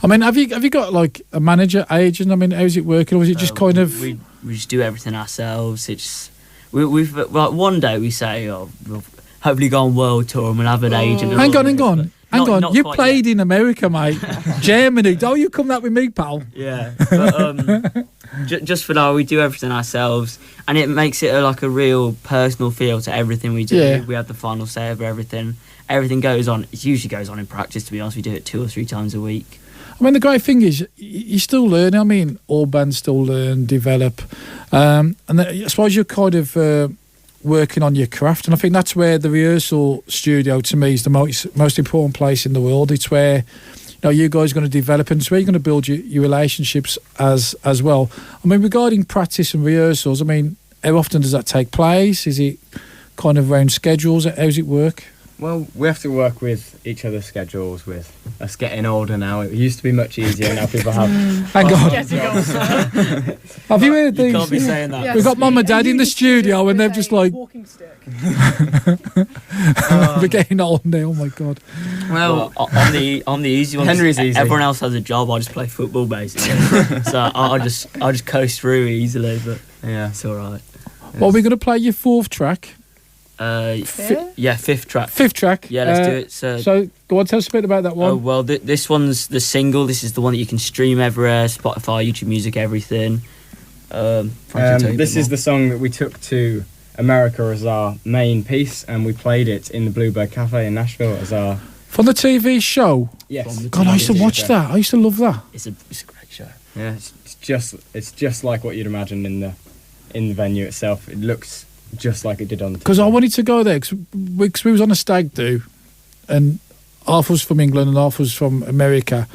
I mean, have you got like a manager, agent? I mean, how's it working, or is it just kind of? We just do everything ourselves. It's we've like one day we say, we'll hopefully go on world tour and we'll have an agent. Hang on. You played in America, mate. Germany. Don't you come that with me, pal? Yeah. But, just for now, we do everything ourselves, and it makes it like a real personal feel to everything we do. Yeah. We have the final say over everything. Everything goes on. It usually goes on in practice. To be honest, we do it 2 or 3 times a week. I mean, the great thing is you still learn. I mean, all bands still learn, develop, and I suppose you're kind of working on your craft. And I think that's where the rehearsal studio, to me, is the most important place in the world. It's where you guys are going to develop, and it's where you're going to build your relationships as well. I mean, regarding practice and rehearsals, I mean, how often does that take place? Is it kind of around schedules? How does it work? Well, we have to work with each other's schedules. With us getting older now, it used to be much easier. Now people have. Hang on. Have you heard these? You can't be saying that. We've got mum and dad in the studio, and they're just like walking stick. We're getting old now. Oh my god. Well, on the easy ones, Henry's easy. Everyone else has a job. I just play football basically, so I just coast through easily. But yeah, it's all right. Well, we're going to play your 4th track. Fifth track. 5th track. Yeah, let's do it. So go on, tell us a bit about that one. Well, this one's the single. This is the one that you can stream everywhere: Spotify, YouTube Music, everything. This is the song that we took to America as our main piece, and we played it in the Bluebird Cafe in Nashville as our... From the TV show? Yes. God, I used to watch that. I used to love that. It's a great show. Yeah, it's just like what you'd imagine in the venue itself. It looks just like it did on the TV. Because I wanted to go there, because we was on a stag do, and half was from England and half was from America,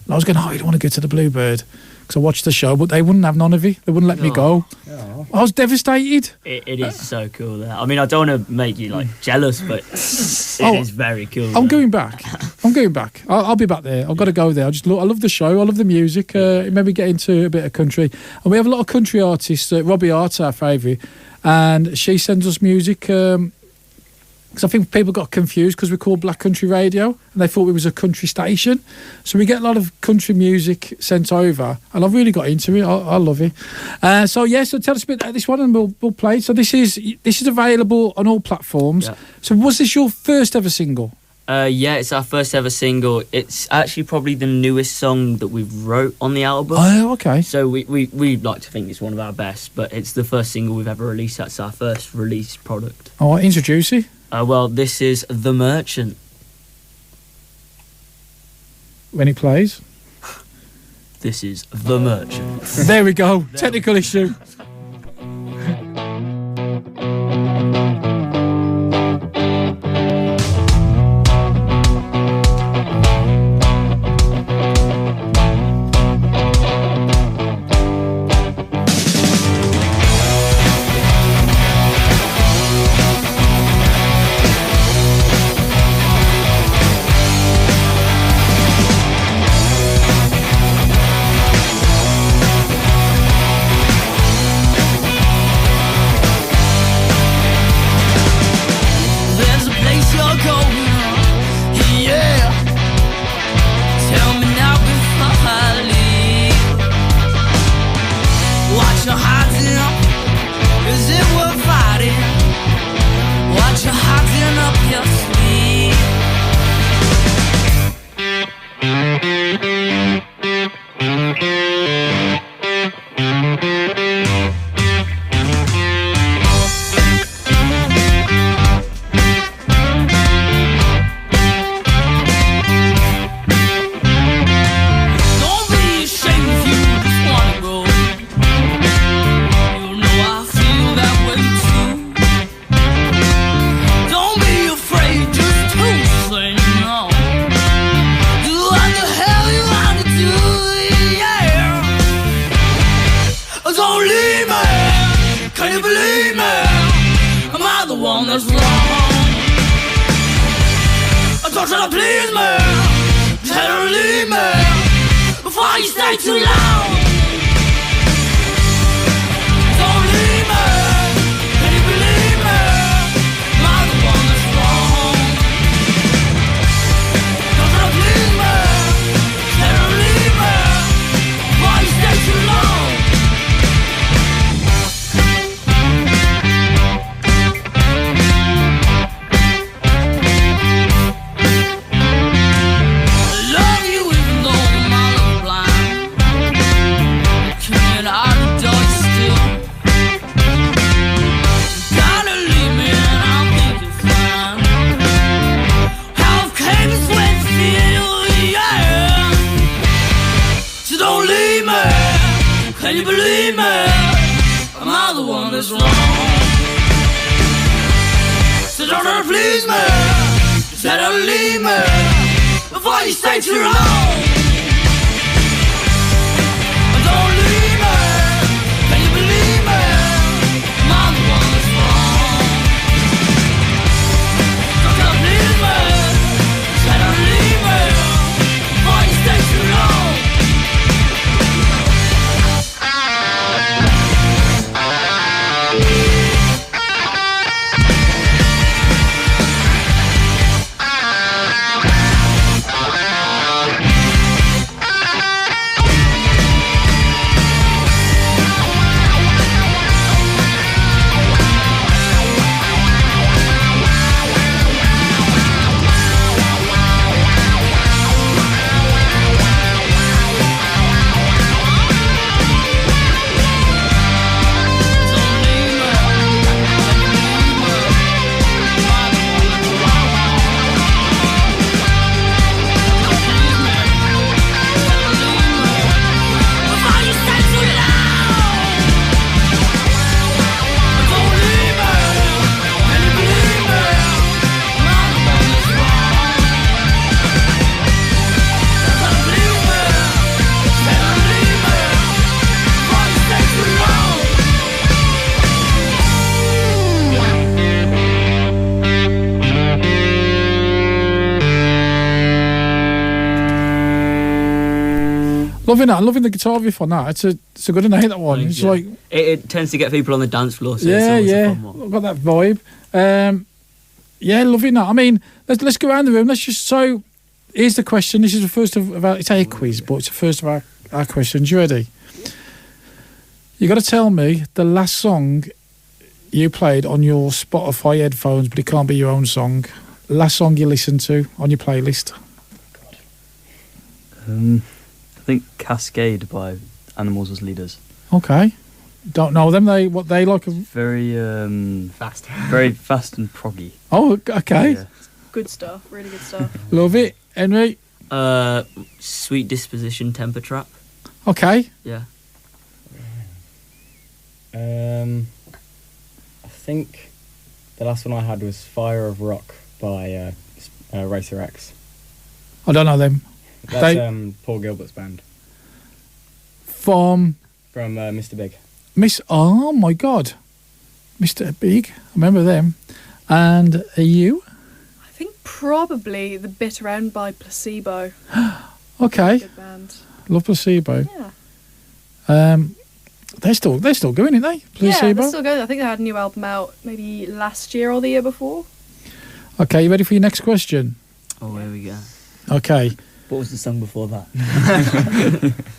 And I was going, oh, you don't want to go to the Bluebird. Because I watched the show, but they wouldn't have none of it. They wouldn't let me go. I was devastated. It is so cool there. I mean, I don't want to make you like jealous, but it is very cool. I'm going back. I'll be back there. I've got to go there. I love the show. I love the music. Maybe get into a bit of country. And we have a lot of country artists. Robbie Hart's our favourite. And she sends us music. Because I think people got confused because we're called Black Country Radio and they thought we was a country station. So we get a lot of country music sent over and I've really got into it. I love it. So tell us a bit about this one and we'll play it. So this is available on all platforms. Yeah. So was this your first ever single? Yeah, it's our first ever single. It's actually probably the newest song that we've wrote on the album. Oh, okay. So we like to think it's one of our best, but it's the first single we've ever released. That's our first released product. Oh, introduce it. Well, this is The Merchant. When it plays? This is The Merchant. There we go. Technical issue. Loving that. I'm loving the guitar riff on that. It's a good one. I hate that one. It's like it tends to get people on the dance floor. So yeah, it's always yeah. a fun one. I've got that vibe. Yeah, loving that. I mean, let's go around the room. So here's the question. This is the first of our. It's a quiz, but it's the first of our questions. You ready? You got to tell me the last song you played on your Spotify headphones, but it can't be your own song. Last song you listened to on your playlist. I think Cascade by Animals as Leaders. Okay. Don't know them. What they like? Very Fast. very fast and proggy. Oh, okay. Yeah. Good stuff. Really good stuff. Love it, Henry. Sweet Disposition Temper Trap. Okay. Yeah. I think the last one I had was Fire of Rock by Racer X. I don't know them. That's Paul Gilbert's band. From Mr. Big. Oh my God, Mr. Big. I remember them. And are you? I think probably The Bitter End by Placebo. Okay. Good band. Love Placebo. Yeah. They're still going, aren't they? Yeah, Placebo. they're still going. I think they had a new album out maybe last year or the year before. Okay, you ready for your next question? Oh, here we go. Okay. What was the song before that?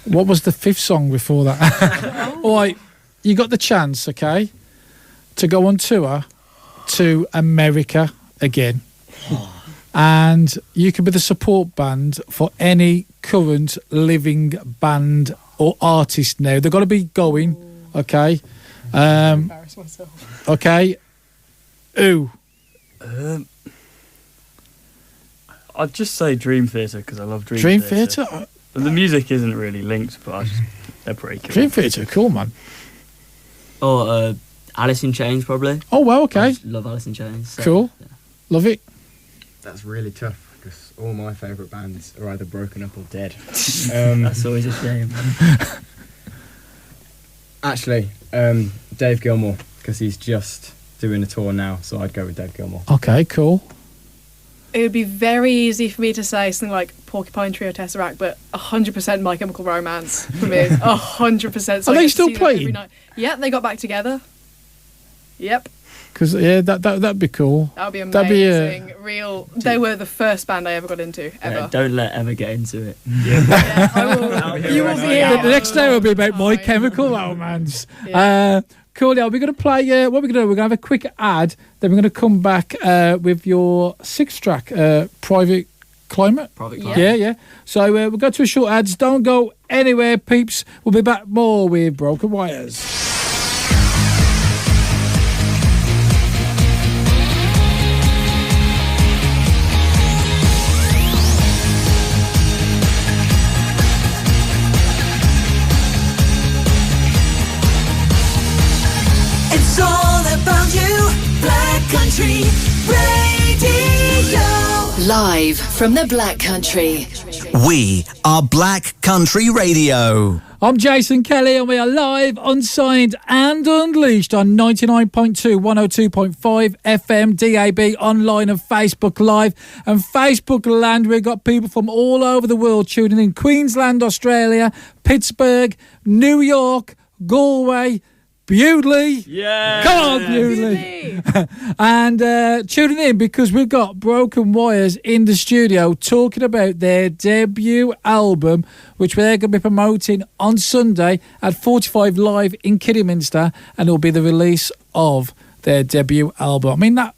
What was the fifth song before that? All right, you got the chance, okay, to go on tour to America again. And you could be the support band for any current living band or artist now. They've got to be going, okay? Embarrass myself. Okay. Who? I'd just say Dream Theater because I love Dream Dream Theater. Theater? But the music isn't really linked, but they're pretty cool. Dream Theater, cool, man. Or Alice in Chains, probably. Oh, well, okay. I just love Alice in Chains. So, Cool. yeah. Love it. That's really tough because all my favourite bands are either broken up or dead. That's always a shame. Actually, Dave Gilmour, because he's just doing a tour now, so I'd go with Dave Gilmour. Okay, cool. It would be very easy for me to say something like Porcupine Tree or Tesseract, but 100% My Chemical Romance for me. 100%. So Are I they get to still see them every playing? night. Yeah, they got back together. Yep, Because, yeah, that'd be cool. that would be That'd be, amazing. They were the first band I ever got into, ever. Yeah, don't let Emma get into it. Yeah, I will. You will be here. The next day will be about My Chemical Romance. Yeah. Cool, yeah, we're going to play, what we're going to do, we're going to have a quick ad, then we're going to come back with your sixth track, Private Climate. Private Climate. Yeah. So we'll go to a short ads. Don't go anywhere, peeps. We'll be back more with Broken Wires. It's all about you, Black Country Radio. Live from the Black Country. We are Black Country Radio. I'm Jason Kelly and we are live, unsigned and unleashed on 99.2, 102.5 FM, DAB, online and Facebook Live. And Facebook Land, we've got people from all over the world tuning in. Queensland, Australia, Pittsburgh, New York, Galway, Bewdley. Yeah. Come on, Bewdley. And tuning in because we've got Broken Wires in the studio talking about their debut album, which they're going to be promoting on Sunday at 45 Live in Kidderminster, and it'll be the release of their debut album. I mean, that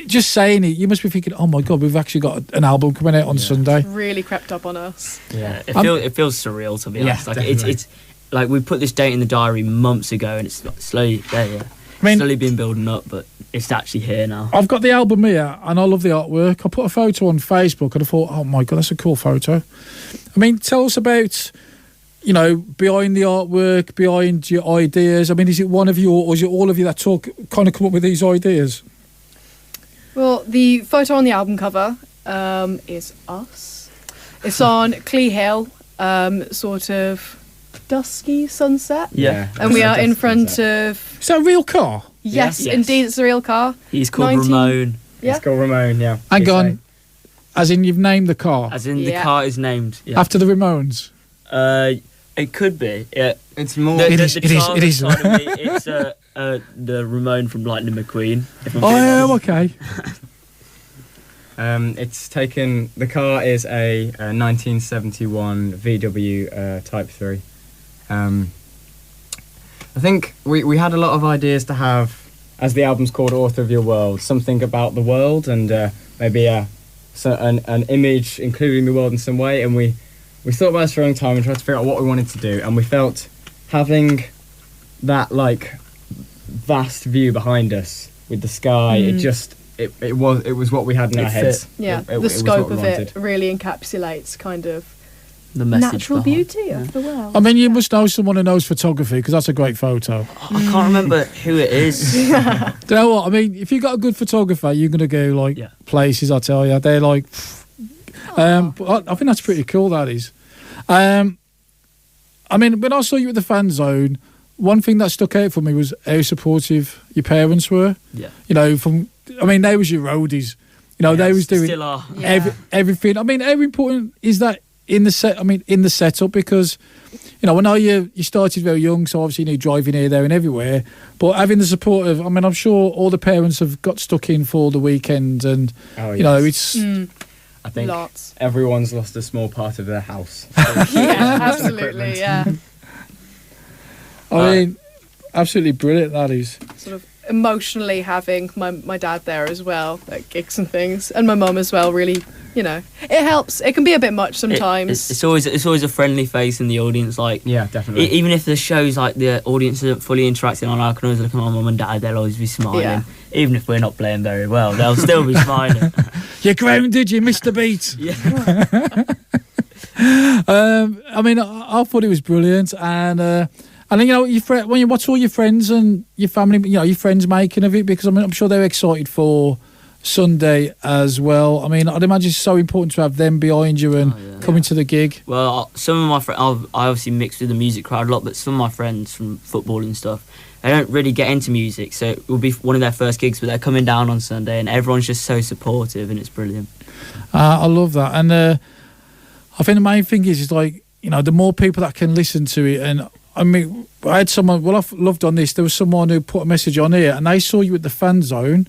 just saying it, you must be thinking, oh my God, we've actually got an album coming out on Sunday. Really crept up on us. Yeah, it feels surreal, to be honest. Like it's like we put this date in the diary months ago, and it's slowly there. Yeah, I mean, slowly been building up, but it's actually here now. I've got the album here, and I love the artwork. I put a photo on Facebook, and I thought, oh my God, that's a cool photo. I mean, tell us about, behind the artwork, behind your ideas. I mean, is it one of you, or is it all of you that kind of come up with these ideas? Well, the photo on the album cover is us. It's on Clee Hill, sort of dusky sunset. Yeah. And we are in front of... Is that a real car? Yes, Yes. indeed, it's a real car. He's called 19 Ramon. Yeah. It's called Ramon, yeah. Hang It's on. As in, you've named the car As in, the Yeah. car is named. Yeah. after the Ramones. It could be. Yeah. It's more. The, It the, is, the it is, childhood it is. side of me, it's the Ramon from Lightning McQueen. If I'm Oh, being yeah, honest. okay. It's taken. The car is a 1971 VW Type 3. I think we had a lot of ideas to have, as the album's called Author of Your World, something about the world and maybe an image including the world in some way. And we thought about this for a long time and tried to figure out what we wanted to do. And we felt having that like vast view behind us with the sky, it was what we had in our heads. Yeah, It the was scope what we of wanted. it really encapsulates kind of The message natural behind. beauty of the world. I mean, you must know someone who knows photography because that's a great photo. I can't remember who it is. Do you know what? I mean, if you've got a good photographer, you're going to go like Yeah. places, I tell you. They're like, but I think that's pretty cool, that is. I mean, when I saw you at the fan zone, one thing that stuck out for me was how supportive your parents were. Yeah. You know, they was your roadies. You know, they was doing Still are. everything. I mean, how important is that in the setup? Because, you know, I know you started very young, so obviously you need driving here, there and everywhere. But having the support of, I mean, I'm sure all the parents have got stuck in for the weekend and, you know, it's... I think Lots. everyone's lost a small part of their house. Yeah, absolutely, yeah. I mean, absolutely brilliant, that is. Sort of emotionally having my dad there as well at gigs and things, and my mum as well, really, you know, it helps. It can be a bit much sometimes. It's always a friendly face in the audience. Like, Yeah, definitely. even if the show's like the audience isn't fully interacting on, I can always look at my mum and dad. They'll always be smiling. Yeah. Even if we're not playing very well, they'll still be smiling. You're grounded, you missed the beat. Yeah. I mean, I thought it was brilliant, and then, you know, when you watch all your friends and your family, you know, your friends making of it, because I mean, I'm sure they're excited for Sunday as well. I mean, I'd imagine it's so important to have them behind you and coming to the gig. Well, some of my friends, I obviously mix with the music crowd a lot, but some of my friends from football and stuff, they don't really get into music, so it will be one of their first gigs, but they're coming down on Sunday, and everyone's just so supportive, and it's brilliant. I love that, and I think the main thing is like, you know, the more people that can listen to it. And I mean, I had someone, well, I've loved on this, there was someone who put a message on here, and they saw you at the fan zone,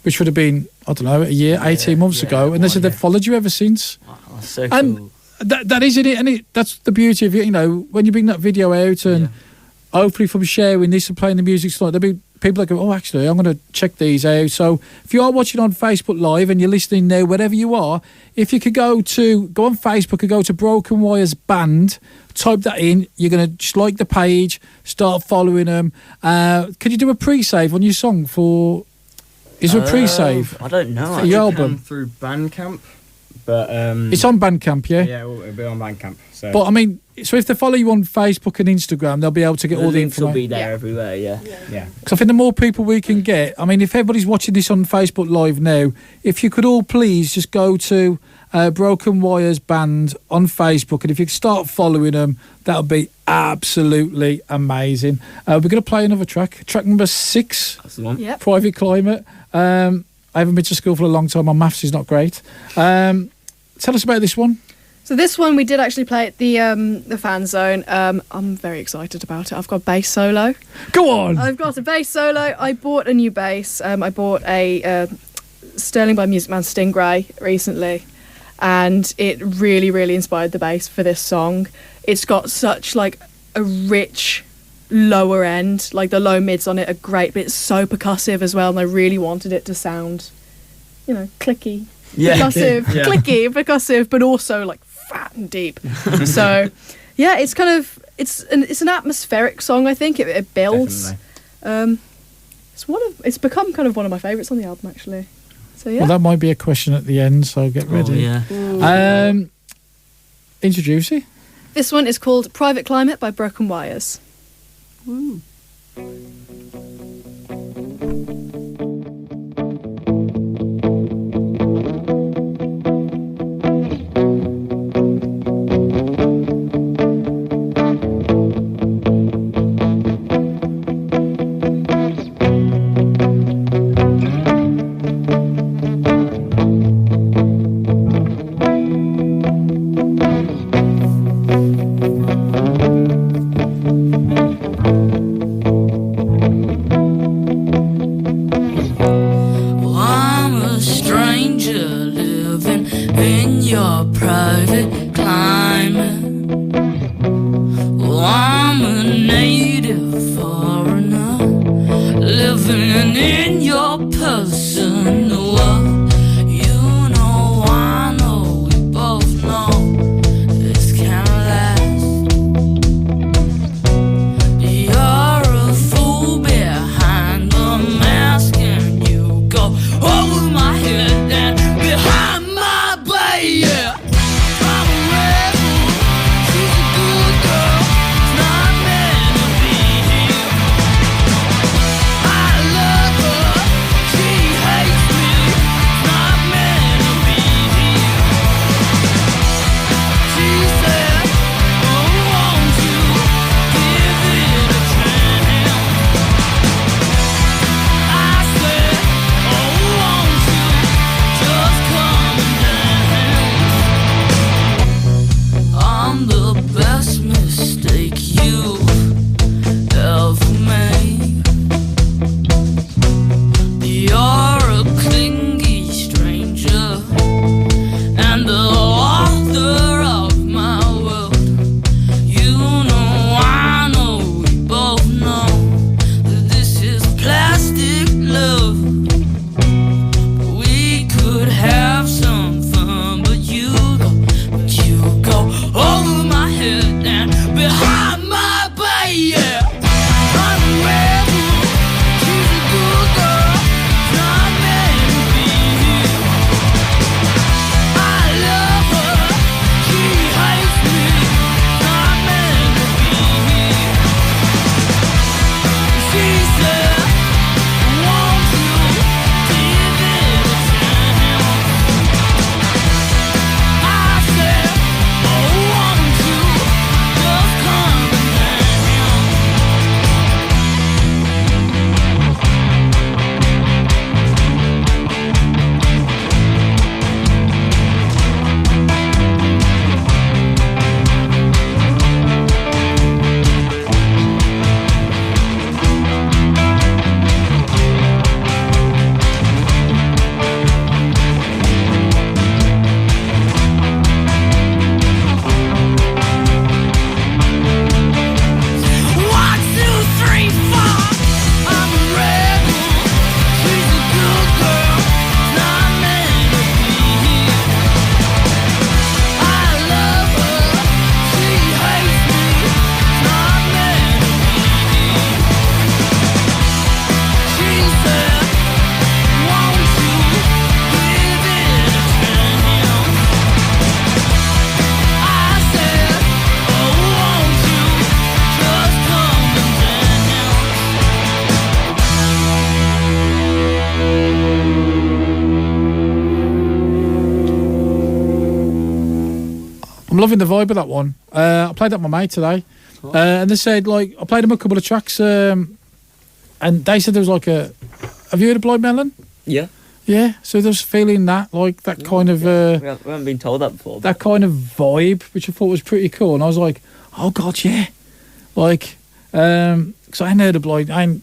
which would have been, I don't know, a year, 18 months ago, and they said they've followed you ever since. Wow, that's so And cool. that isn't it, and that's the beauty of it, you know, when you bring that video out and hopefully from sharing this and playing the music tonight, there'll be people that go, oh, actually, I'm going to check these out. So if you are watching on Facebook Live and you're listening now, wherever you are, if you could go on Facebook and go to Broken Wires Band, type that in, you're going to just like the page, start following them. Could you do a pre-save on your song for... Is there a pre-save? I don't know. For your It can album? through Bandcamp, but It's on Bandcamp, yeah? yeah, it'll be on Bandcamp. So But I mean, so if they follow you on Facebook and Instagram, they'll be able to get all the links will information. be there everywhere. Yeah. yeah, Because I think the more people we can get, I mean, if everybody's watching this on Facebook Live now, if you could all please just go to Broken Wires Band on Facebook, and if you could start following them, that would be absolutely amazing. We're going to play another track number 6, That's the one. Yep. Private Climate. I haven't been to school for a long time, my maths is not great. Tell us about this one. So this one we did actually play at the fan zone. I'm very excited about it. I've got a bass solo. Go on! I've got a bass solo. I bought a new bass. I bought a Sterling by Music Man Stingray recently, and it really, really inspired the bass for this song. It's got such like a rich lower end, like the low mids on it are great, but it's so percussive as well, and I really wanted it to sound, you know, clicky. Yeah. Percussive, Yeah. clicky, percussive, but also like fat and deep. So, yeah, it's kind of it's an atmospheric song. I think it builds. definitely. It's become kind of one of my favourites on the album actually. So yeah, Well, that might be a question at the end, so get ready. Oh, yeah. Introduce it. this one is called "Private Climate" by Broken Wires. medicine. Well, you know, I know, we both know this can't last. You're a fool behind the mask, and you go over my head and behind my back, yeah. I'm a rebel, she's a good girl, it's not meant to be here. I love her, she hates me, it's not meant to be here. She said, oh, won't you give it a chance? I said, oh, won't you just come and dance? I'm the best mistake you've ever made. You're a clingy stranger and the author of my world. You know, I know, we both know that this is plastic love. We could have some fun, but you go over my head and behind my back, yeah. I'm a rebel, she's a good girl, it's not meant to be here. I love her, she hates me, it's not meant to be here. She said, won't you give it a chance? I said, oh, won't you just come and One, two, three, four. I'm a rebel. She's a good girl. Not meant to be here. I love her. She hates me. Not meant to be here. She said, won't you give it a chance? I said, oh, won't you just come and I'm loving the vibe of that one. I played that with my mate today, and they said, like, I played them a couple of tracks, and they said there was like a. Have you heard of Blind Melon? Yeah. Yeah, so there's feeling that, like, that kind of We haven't been told that before. that kind of vibe, which I thought was pretty cool. And I was like, oh god, yeah, like, because I hadn't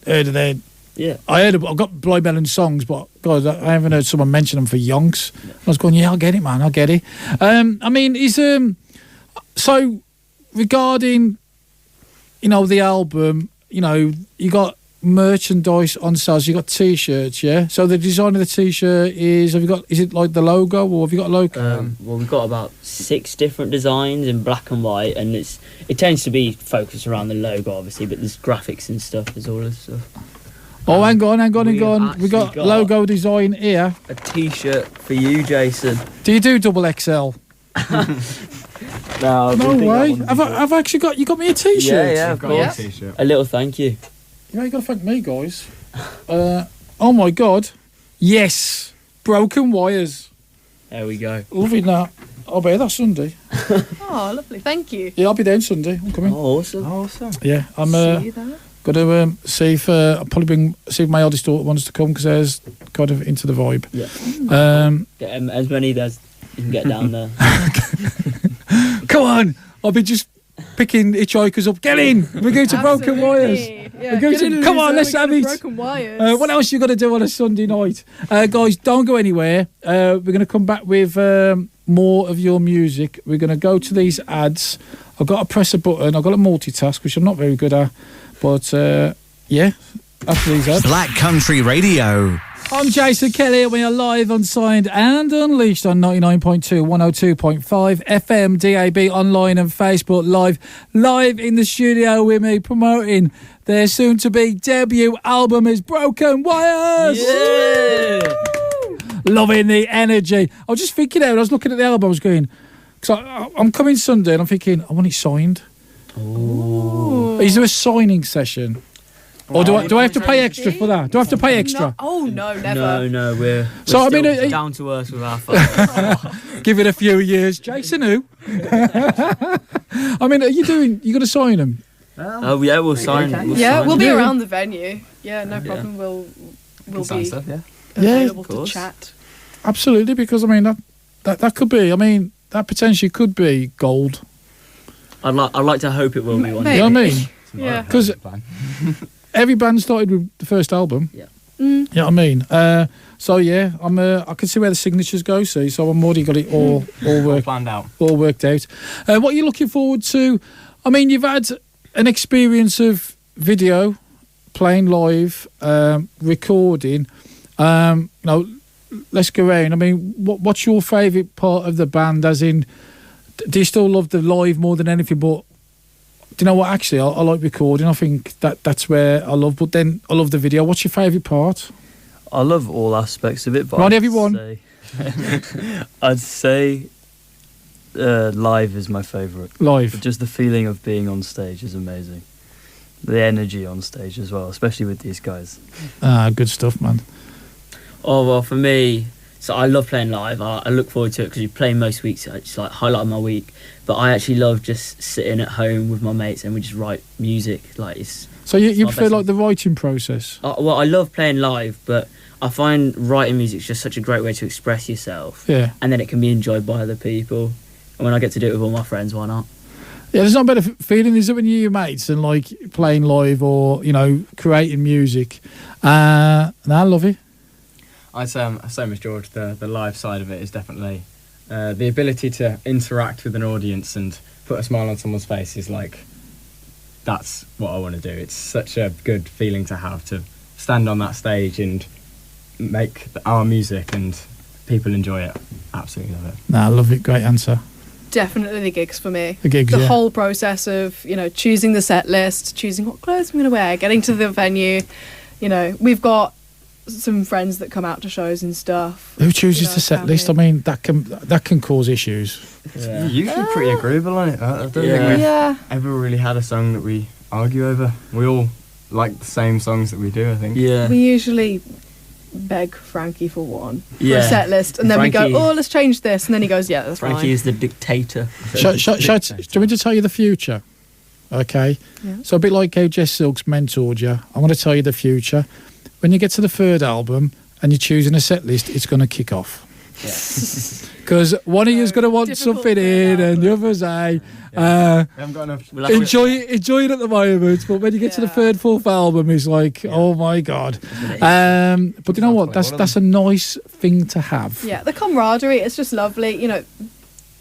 heard of their. Yeah. I've got Blind Melon songs, but God, I haven't heard someone mention them for yonks. I was going, yeah, I get it, man, I get it. I mean, so regarding, you know, the album, you know, you got merchandise on sales, you got t-shirts, yeah? So the design of the t-shirt is, is it like the logo, or have you got a logo? Well, we've got about 6 different designs in black and white, and it tends to be focused around the logo, obviously, but there's graphics and stuff, there's all this stuff. Oh, hang on. We actually got got logo design here. A t-shirt for you, Jason. Do you do double XL? No way. I've actually got, you got me a t-shirt? Yeah, of course. T-shirt. A little thank you. Yeah, you got to thank me, guys. Oh my God. Yes. Broken Wires. There we go. Loving that. I'll be there Sunday. Oh, lovely. Thank you. Yeah, I'll be there Sunday. I'm coming. Oh, awesome. Yeah, I'm See you there. got to see if I'll probably see if my eldest daughter wants to come, because there's kind of into the vibe. Yeah. Yeah, as many as you can get down there. Come on. I'll be just picking hitchhikers up. Get in. We're going to Broken Wires. Yeah, We're going get to, in, come on, loser, let's we're have going it. to Broken Wires. What else you got to do on a Sunday night? Guys, don't go anywhere. We're going to come back with more of your music. We're going to go to these ads. I've got to press a button. I've got to multitask, which I'm not very good at. But, yeah, after these ads. Black Country Radio. I'm Jason Kelly, and we are live on Signed and Unleashed on 99.2, 102.5 FM, DAB, online and Facebook live in the studio with me promoting their soon-to-be debut album is Broken Wires. Yeah. Loving the energy. I was just thinking out, I was looking at the album, I was going, because I'm coming Sunday and I'm thinking, I want it signed. Ooh. Is there a signing session? Or do I have to pay extra for that? Do I have to pay extra? No. Oh, no, never. No, we're So, I still mean, down to earth with our fans. Give it a few years. Jason who? I mean, are you going to sign them? Oh, yeah, we'll sign. We'll be around the venue. Yeah, no problem. We'll be stuff, available of to chat. Absolutely, because, I mean, that could be, I mean, that potentially could be gold. I'd like to hope it will be one day. You know what I mean? Yeah. Because every band started with the first album. Yeah. You know what I mean? So yeah, I can see where the signatures go. See, so I'm already got it all planned out, all worked out. What are you looking forward to? I mean, you've had an experience of video, playing live, recording. You know, let's go around. I mean, what's your favourite part of the band? As in, do you still love the live more than anything? But do you know what? Actually, I like recording. I think that's where I love. But then I love the video. What's your favourite part? I love all aspects of it. But Right, everyone. I'd say live is my favourite. Live. But just the feeling of being on stage is amazing. The energy on stage as well, especially with these guys. Good stuff, man. Oh, well, for me, so I love playing live. I look forward to it because you play most weeks. It's like highlight of my week. But I actually love just sitting at home with my mates and we just write music. Like it's. So you prefer like the writing process? Well, I love playing live, but I find writing music is just such a great way to express yourself. Yeah. And then it can be enjoyed by other people. And when I get to do it with all my friends, why not? Yeah, there's not a better feeling, is it, when you're your mates than like playing live or, you know, creating music. And I love it. I'd say same as George. The live side of it is definitely the ability to interact with an audience and put a smile on someone's face is like, that's what I want to do. It's such a good feeling to have, to stand on that stage and make our music and people enjoy it. Absolutely love it. I love it. Great answer. Definitely the gigs for me. The gigs, the yeah. whole process of, you know, choosing the set list, choosing what clothes I'm going to wear, getting to the venue. You know, we've got some friends that come out to shows and stuff. Who chooses the set list? I mean, that can cause issues. Yeah. Usually pretty agreeable on it. I don't think we've ever really had a song that we argue over. We all like the same songs that we do, I think. Yeah. We usually beg Frankie for one for Yeah. a set list, and then we Frankie- go, oh, let's change this, and then he goes, yeah, that's Frankie fine. is the dictator. Do you want me to tell you the future? Okay. Yeah. So a bit like how Jess Silks mentored you, I want to tell you the future. When you get to the third album and you're choosing a set list, it's going to kick off. Because one of you's going to want something in, and the other's we haven't got enough. enjoy it at the moment. But when you get to the third, fourth album, it's like, oh my god. But you know what? That's a nice thing to have. Yeah, the camaraderie, it's just lovely. You know,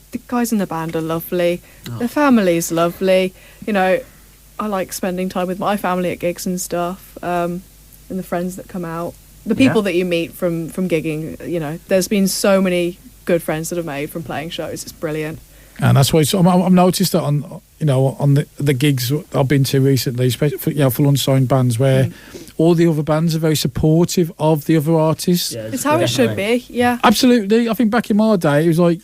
the guys in the band are lovely. The family's lovely. You know, I like spending time with my family at gigs and stuff, and the friends that come out. The people that you meet from gigging, you know, there's been so many good friends that have made from playing shows. It's brilliant. And that's why I've noticed that on the gigs I've been to recently, especially for unsigned bands, where all the other bands are very supportive of the other artists. Yeah, It's how it should be, yeah. Absolutely. I think back in my day, it was like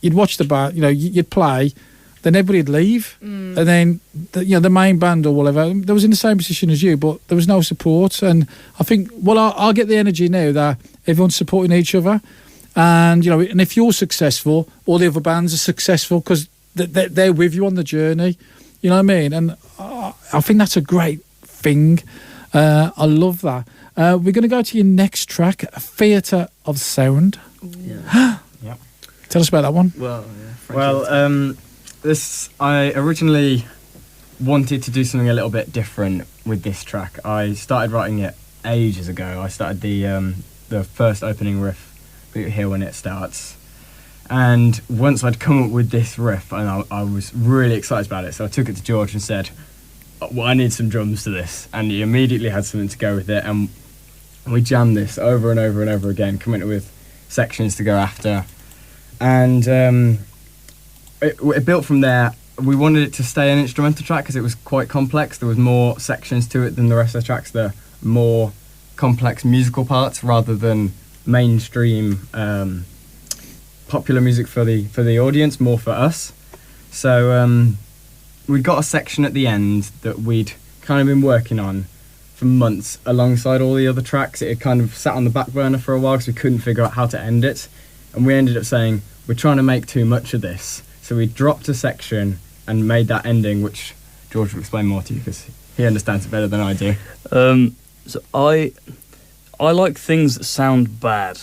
you'd watch the band, you know, you'd play, then everybody'd leave, and then the main band or whatever, they was in the same position as you, but there was no support. And I think, I'll get the energy now that everyone's supporting each other. And, you know, and if you're successful, all the other bands are successful because they're with you on the journey. You know what I mean? And I think that's a great thing. I love that. We're going to go to your next track, Theatre of Sound. Yeah. Yep. Tell us about that one. I originally wanted to do something a little bit different with this track. I started writing it ages ago. I started the first opening riff that you hear when it starts. And once I'd come up with this riff, and I was really excited about it, so I took it to George and said, well, I need some drums to this. And he immediately had something to go with it. And and we jammed this over and over and over again, coming up with sections to go after, and it built from there. We wanted it to stay an instrumental track because it was quite complex. There was more sections to it than the rest of the tracks. The more complex musical parts rather than mainstream popular music for the audience, more for us. So we got a section at the end that we'd kind of been working on for months alongside all the other tracks. It had kind of sat on the back burner for a while because we couldn't figure out how to end it, and we ended up saying we're trying to make too much of this, so we dropped a section and made that ending, which George will explain more to you because he understands it better than I do. So I like things that sound bad.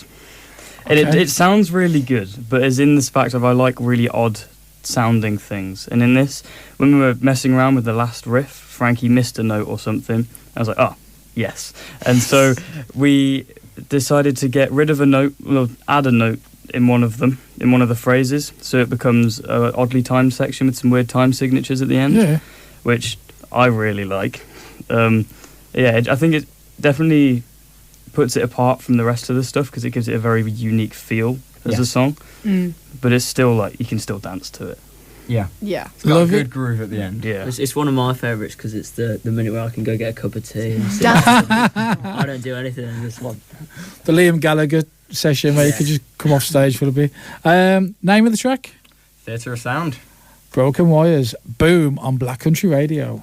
And Okay. it sounds really good, but as in this fact of I like really odd sounding things. And in this, when we were messing around with the last riff, Frankie missed a note or something. I was like, oh, yes. And so we decided to get rid of a note, well, add a note in one of them, in one of the phrases, so it becomes an oddly timed section with some weird time signatures at the end, Yeah. which I really like. I think it definitely puts it apart from the rest of the stuff because it gives it a very unique feel as a song. But it's still like you can still dance to it. Yeah. Yeah. It's got Love a good it. groove at the end. Yeah. It's one of my favourites because it's the minute where I can go get a cup of tea and sit. I don't do anything in this one. The Liam Gallagher session where you could just come off stage for a bit. Name of the track? Theatre of Sound. Broken Wires. Boom on Black Country Radio.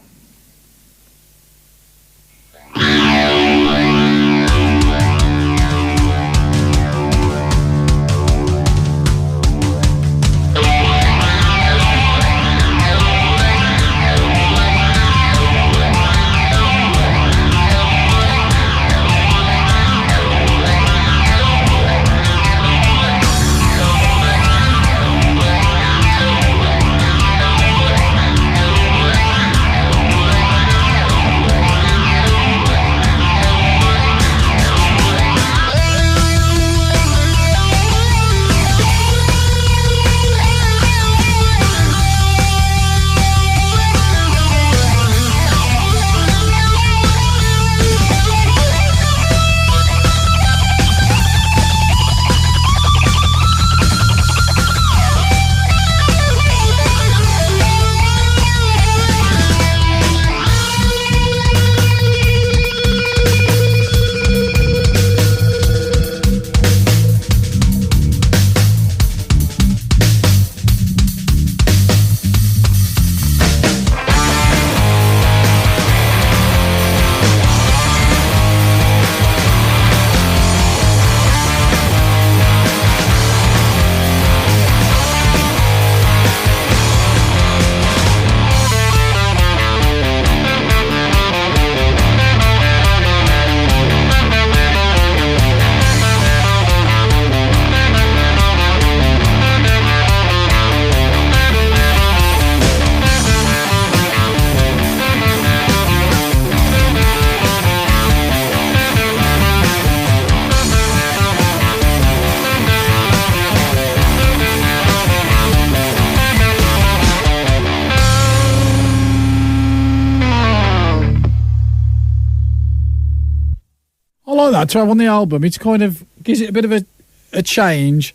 I like that to have on the album. It's kind of gives it a bit of a change.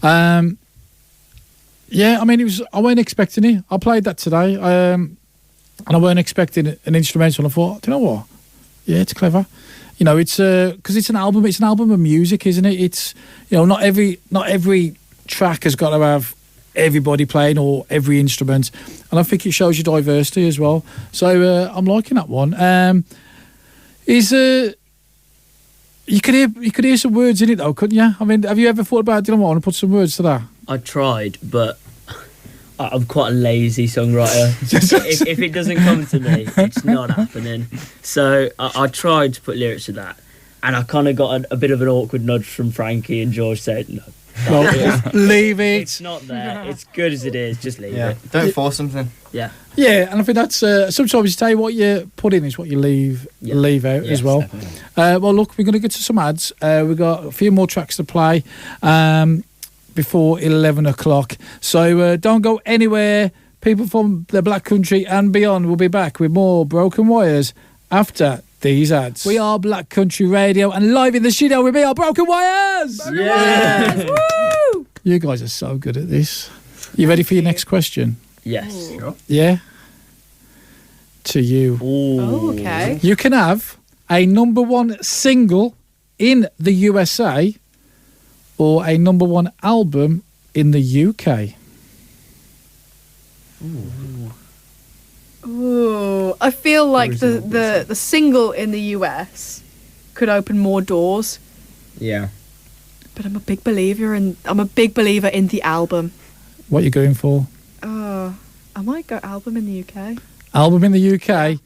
Yeah, I mean, I weren't expecting it. I played that today, and I weren't expecting an instrumental. I thought, do you know what? Yeah, it's clever. You know, it's because it's an album. It's an album of music, isn't it? It's, you know, not every track has got to have everybody playing or every instrument, and I think it shows you diversity as well. So I'm liking that one. You could hear some words in it though, couldn't you? I mean, have you ever thought about, do you know what, I want to put some words to that? I tried, but I'm quite a lazy songwriter. if it doesn't come to me, it's not happening. So I tried to put lyrics to that, and I kind of got a bit of an awkward nudge from Frankie and George saying, no, leave it. It's not there. It's good as it is. Just leave it. Don't force something. Yeah. Yeah, and I think that's sometimes you tell you what you put in is what you leave out as well. Well, look, we're going to get to some ads. We've got a few more tracks to play before 11 o'clock. So don't go anywhere. People from the Black Country and beyond will be back with more Broken Wires after these ads. We are Black Country Radio, and live in the studio with me are Broken Wires. Woo! You guys are so good at this. You ready for your next question? Yes. Sure. Yeah. To you. Oh, okay. You can have a number one single in the USA or a number one album in the UK. Ooh, I feel like the single in the US could open more doors, Yeah. but I'm a big believer in the album. What are you going for? I might go album in the UK. Album in the UK,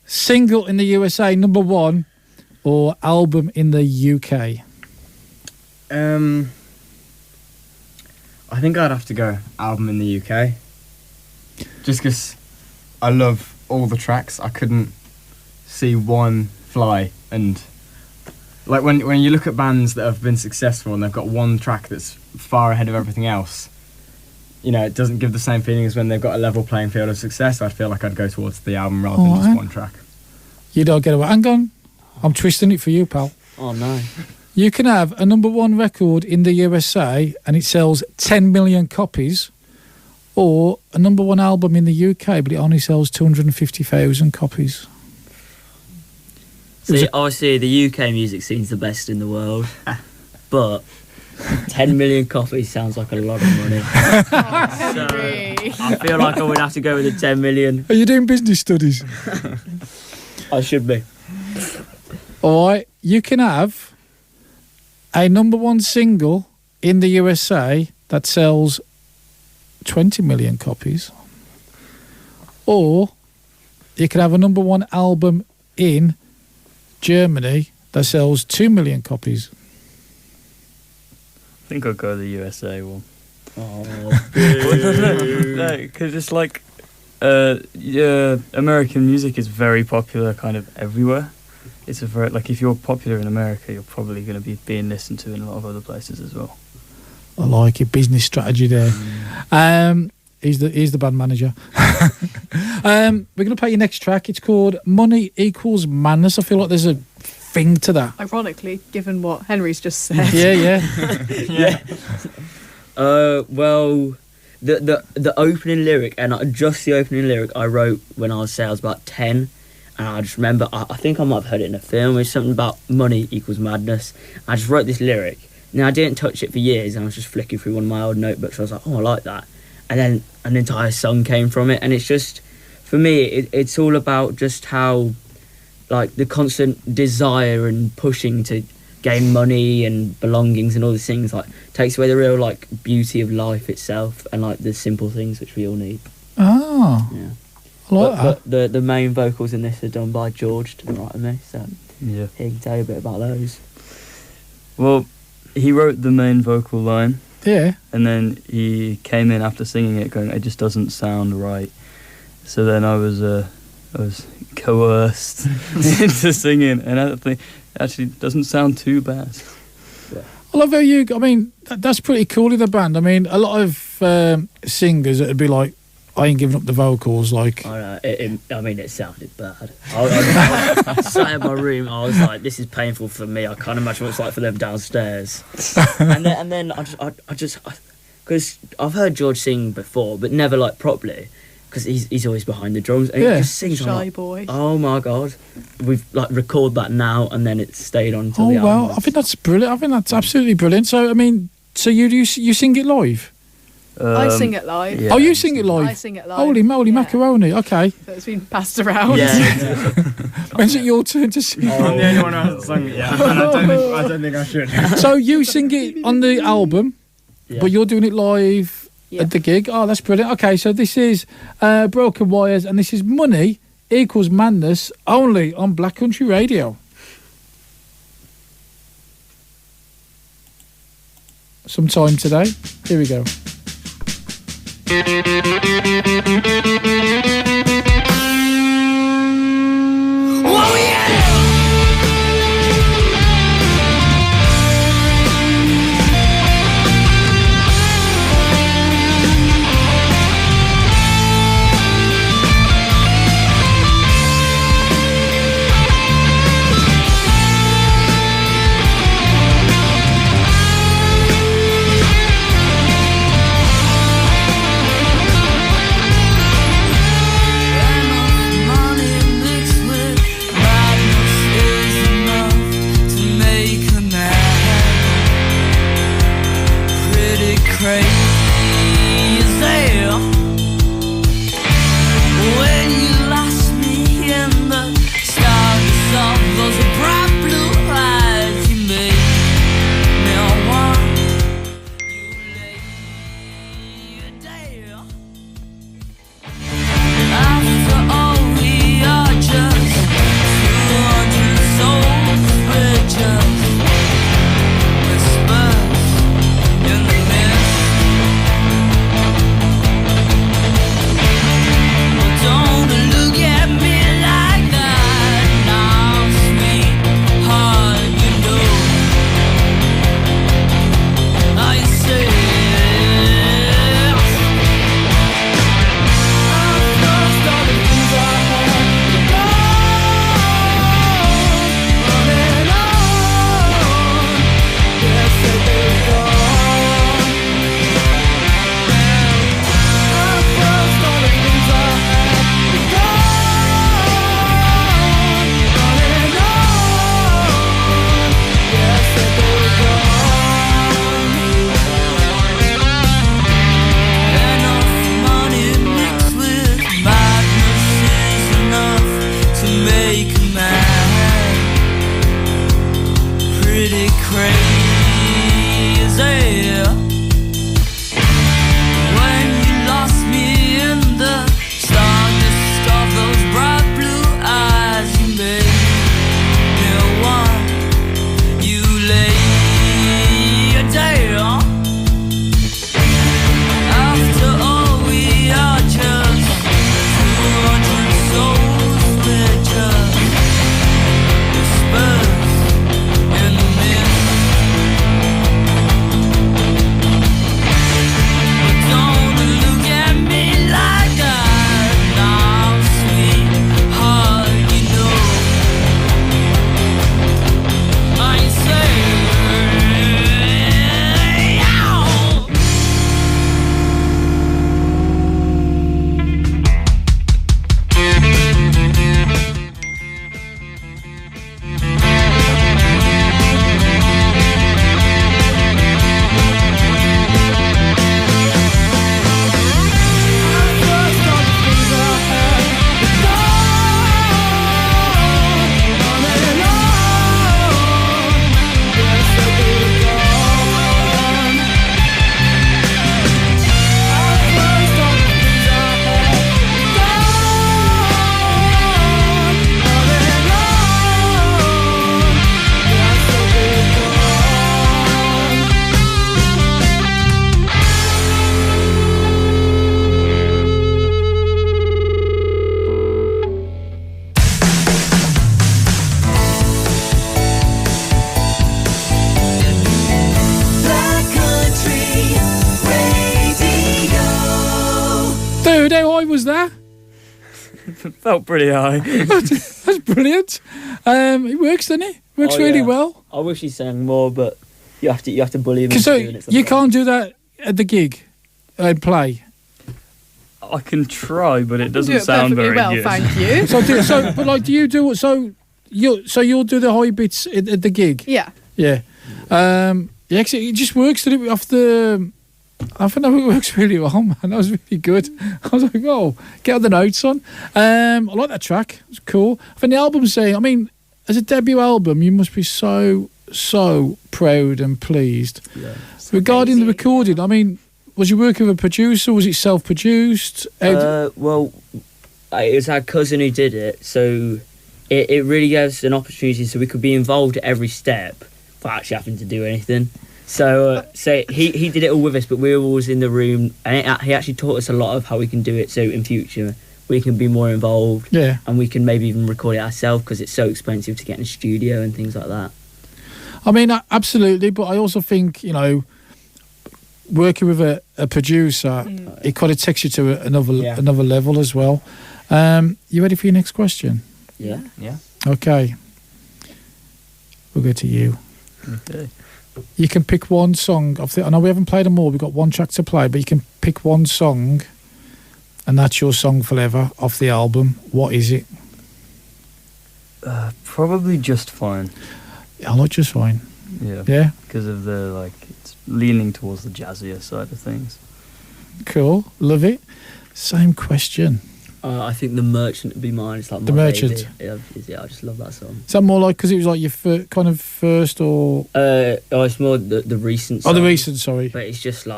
single in the USA, number one, or album in the UK? I think I'd have to go album in the UK. Just because I love all the tracks. I couldn't see one fly. And like when you look at bands that have been successful and they've got one track that's far ahead of everything else, you know, it doesn't give the same feeling as when they've got a level playing field of success. I'd feel like I'd go towards the album rather than just one track. You don't get away. Hang on. I'm twisting it for you, pal. Oh, no. You can have a number one record in the USA and it sells 10 million copies, or a number one album in the UK but it only sells 250,000 copies. See, obviously, the UK music scene's the best in the world, but 10 million copies sounds like a lot of money. So I feel like I would have to go with the 10 million. Are you doing business studies? I should be. All right, you can have a number one single in the USA that sells 20 million copies, or you can have a number one album in Germany that sells 2 million copies. I think I'll go the USA one. Oh, no, because it's like American music is very popular kind of everywhere. It's a very, like, if you're popular in America, you're probably going to be being listened to in a lot of other places as well. I like your business strategy there. He's the band manager. We're going to play your next track. It's called Money Equals Madness. I feel like there's a thing to that. Ironically, given what Henry's just said. Yeah. Well, the opening lyric, and just the opening lyric I wrote when I was about 10. And I just remember, I think I might have heard it in a film. It's something about money equals madness. I just wrote this lyric. Now, I didn't touch it for years, and I was just flicking through one of my old notebooks. I was like, oh, I like that. And then an entire song came from it. And it's just, for me, it's all about just how, like, the constant desire and pushing to gain money and belongings and all these things, like, takes away the real, like, beauty of life itself and, like, the simple things which we all need. Oh. Yeah. I like but the main vocals in this are done by George to the right of me, so Yeah. he can tell you a bit about those. Well, he wrote the main vocal line. Yeah. And then he came in after singing it going, it just doesn't sound right. So then I was coerced into singing, and I think it actually doesn't sound too bad. I love how that's pretty cool in the band. I mean, a lot of singers, it'd be like, I ain't giving up the vocals, like... It sounded bad. I sat in my room, I was like, this is painful for me. I can't imagine what it's like for them downstairs. and then I just... Because I've heard George sing before, but never, like, properly. Because he's always behind the drums. And he just sings. Shy boy. Oh, my God. We've, like, recorded that now, and then it's stayed on until the album. Oh, wow. I think that's brilliant. I think that's absolutely brilliant. So, I mean, you sing it live? I sing it live. Yeah. Oh, you sing it live? I sing it live. Holy moly, macaroni. Okay. So it's been passed around. Yeah. When's it your turn to sing? I'm the only one who hasn't sung it yet. And I don't think I should. So you sing it on the album, but you're doing it live at the gig. Oh, that's brilliant. Okay, so this is Broken Wires, and this is Money Equals Madness, only on Black Country Radio. Sometime today. Here we go. Whoa, yeah! When you lost me in the stars of those bright blue eyes, you made me want you lay down. After all, we are just 200 souls, we're just whispers in the mist. Don't look at me like that now, sweetheart, you know I say I've lost all the things I had to go on and on. Yes, that they're gone. I've lost all the things I had to go on and on. Yes, that they're gone. Enough money mixed with madness is enough to make a man pretty crazy. When you lost me in the darkness of those bright blue eyes, you made me want you lay down. After all, we are just 200 souls, we're just whispers in the mist. But don't look at me like that now, sweetheart, you know I say Dude, how high was that? Felt pretty high. That's brilliant. It works, doesn't it? Works Oh, really yeah. well. I wish he sang more, but you have to bully him. So into doing it you sometimes. can't do that at the gig and play. I can try, but it Do doesn't it sound perfectly very well, good. thank you. But like, do you do you'll do the high bits at the gig? Yeah. Yeah. Yeah, 'cause it just works doesn't it, off the. I think it works really well, man. That was really good. I was like, oh, get all the notes on. I like that track. It's cool. I think the album's saying, I mean, as a debut album, you must be so proud and pleased. Yeah. Regarding the recording, I mean, was you working with a producer? Was it self-produced? Well, it was our cousin who did it, so it really gave us an opportunity so we could be involved at every step without actually having to do anything. So he did it all with us, but we were always in the room, and he actually taught us a lot of how we can do it. So in future, we can be more involved, Yeah. and we can maybe even record it ourselves because it's so expensive to get in a studio and things like that. I mean, absolutely, but I also think, working with a producer, it kind of takes you to another level as well. You ready for your next question? Yeah. Okay. We'll go to you. Okay. You can pick one song off the. I know we haven't played them all. We've got one track to play, but you can pick one song, and that's your song forever off the album. What is it? Probably Just Fine. I like Just Fine. Yeah. Because of the it's leaning towards the jazzier side of things. Cool. Love it. Same question. I think The Merchant would be mine. It's like my The Merchant. baby. Yeah, I just love that song. Is that more like because it was like your kind of first or? It's more the recent song. Oh, the recent, sorry. But it's just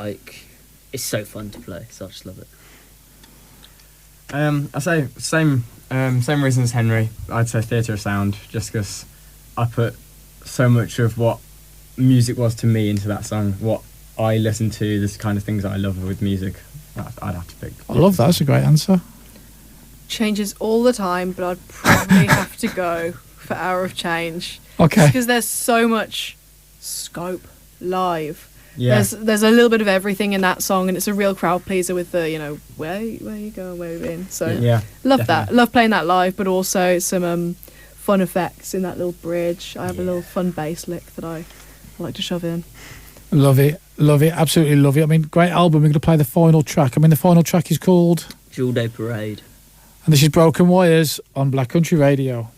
it's so fun to play, so I just love it. I say same reason as Henry. I'd say Theatre of Sound, just because I put so much of what music was to me into that song. What I listen to, this kind of things that I love with music. I'd have to pick. I love that. That's a great answer. Changes all the time, but I'd probably have to go for Hour of Change. Okay. Because there's so much scope live. Yeah. There's a little bit of everything in that song, and it's a real crowd pleaser with the where you going, where you been. So yeah, love definitely. that. Love playing that live, but also some fun effects in that little bridge. I have a little fun bass lick that I like to shove in. Love it. Love it. Absolutely love it. I mean, great album. We're going to play the final track. I mean, the final track is called Jewel Day Parade. And this is Broken Wires on Black Country Radio.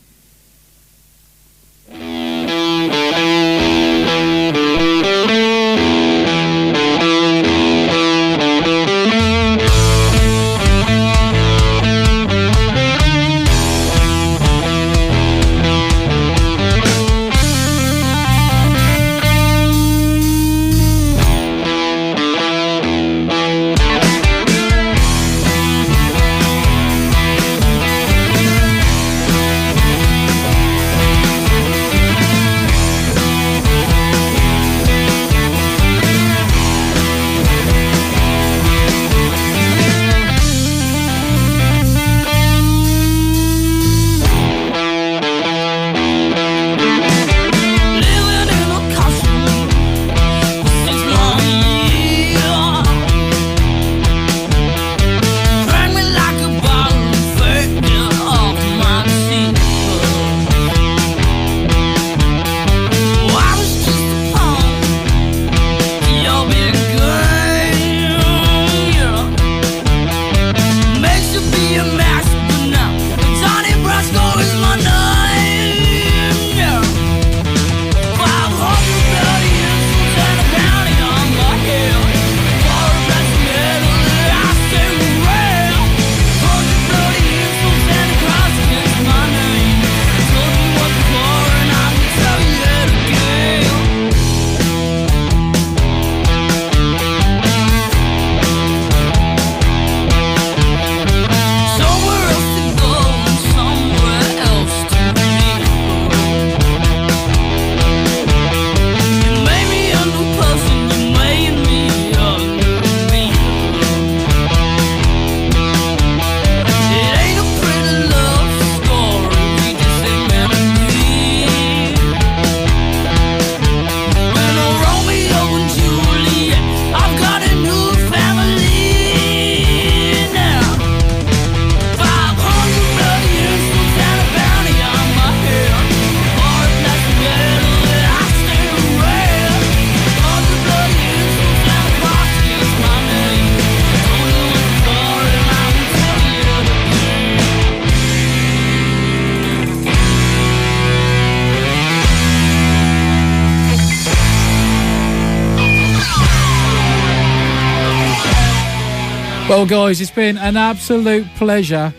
Well, guys, it's been an absolute pleasure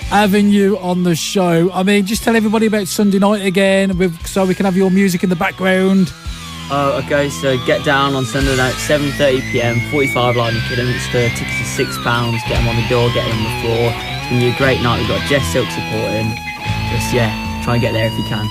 having you on the show. I mean, just tell everybody about Sunday night again, so we can have your music in the background. Okay, so get down on Sunday night, 7:30pm, 45 live in Kidderminster. Tickets are £6. Get them on the door, get them on the floor. It's going to be a great night. We've got Jess Silk supporting. Just, try and get there if you can.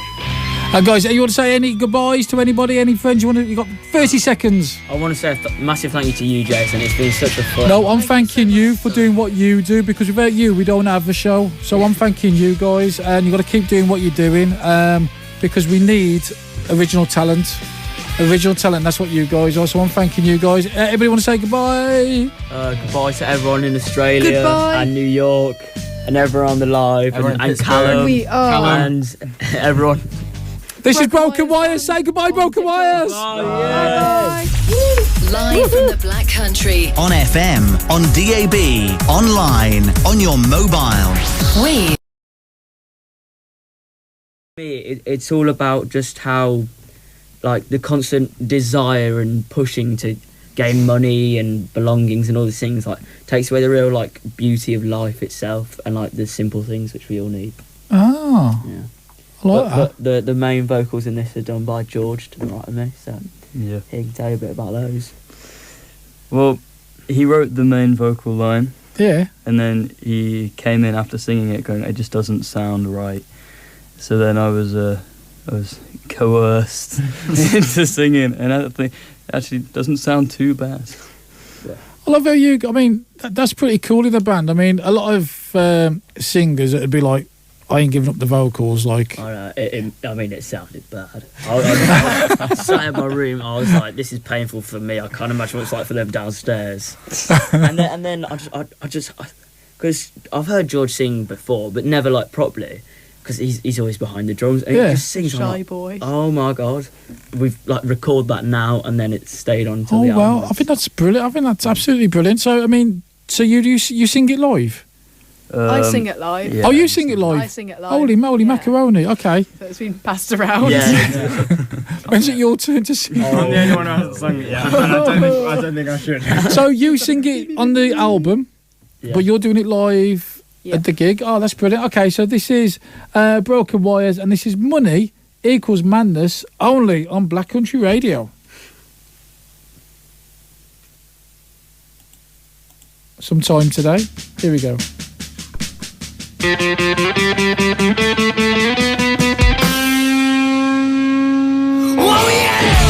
Guys, you want to say any goodbyes to anybody, any friends? You got 30 seconds. I want to say a massive thank you to you, Jason. It's been such a fun. No, I'm thanking you for doing what you do, because without you, we don't have the show. So I'm thanking you guys, and you've got to keep doing what you're doing, because we need original talent. Original talent, that's what you guys are. So I'm thanking you guys. Everybody want to say goodbye? Goodbye to everyone in Australia Goodbye. and New York and everyone on the live and Callum and everyone. This is Broken Wires. Say goodbye, Broken Wires. Bye. Live from the Black Country. On FM, on DAB, online, on your mobile. It's all about just how like the constant desire and pushing to gain money and belongings and all these things like takes away the real like beauty of life itself and like the simple things which we all need. Ah, Yeah. I like But the main vocals in this are done by George to the right of me, so Yeah. he can tell you a bit about those. Well, he wrote the main vocal line, that. Yeah. and then he came in after singing it, going, "It just doesn't sound right." So then I was coerced into singing, and I think it actually doesn't sound too bad. I love how you. I mean, that's pretty cool in the band. I mean, a lot of singers it'd be like, I ain't giving up the vocals. Like, I mean, it sounded bad. I sat in my room. I was like, "This is painful for me. I can't imagine what it's like for them downstairs." and then I just because I've heard George sing before, but never like properly, because he's always behind the drums and Yeah. he just sings. I'm Shy like, boy. oh my god, we've like record that now, and then it's stayed on until oh the well, album. I think that's brilliant. I think that's absolutely brilliant. So, I mean, so you sing it live? I sing it live. yeah. Oh, you sing it live? I sing it live. Holy moly, Yeah. macaroni. Okay. So it's been passed around. Yeah. When's it your turn to sing? I'm the only one who hasn't sung it yet, and I don't think I should. So you sing it on the album, Yeah. but you're doing it live Yeah. at the gig. Oh, that's brilliant. Okay, so this is Broken Wires, and this is Money Equals Madness, only on Black Country Radio. Sometime today. Here we go. Oh yeah!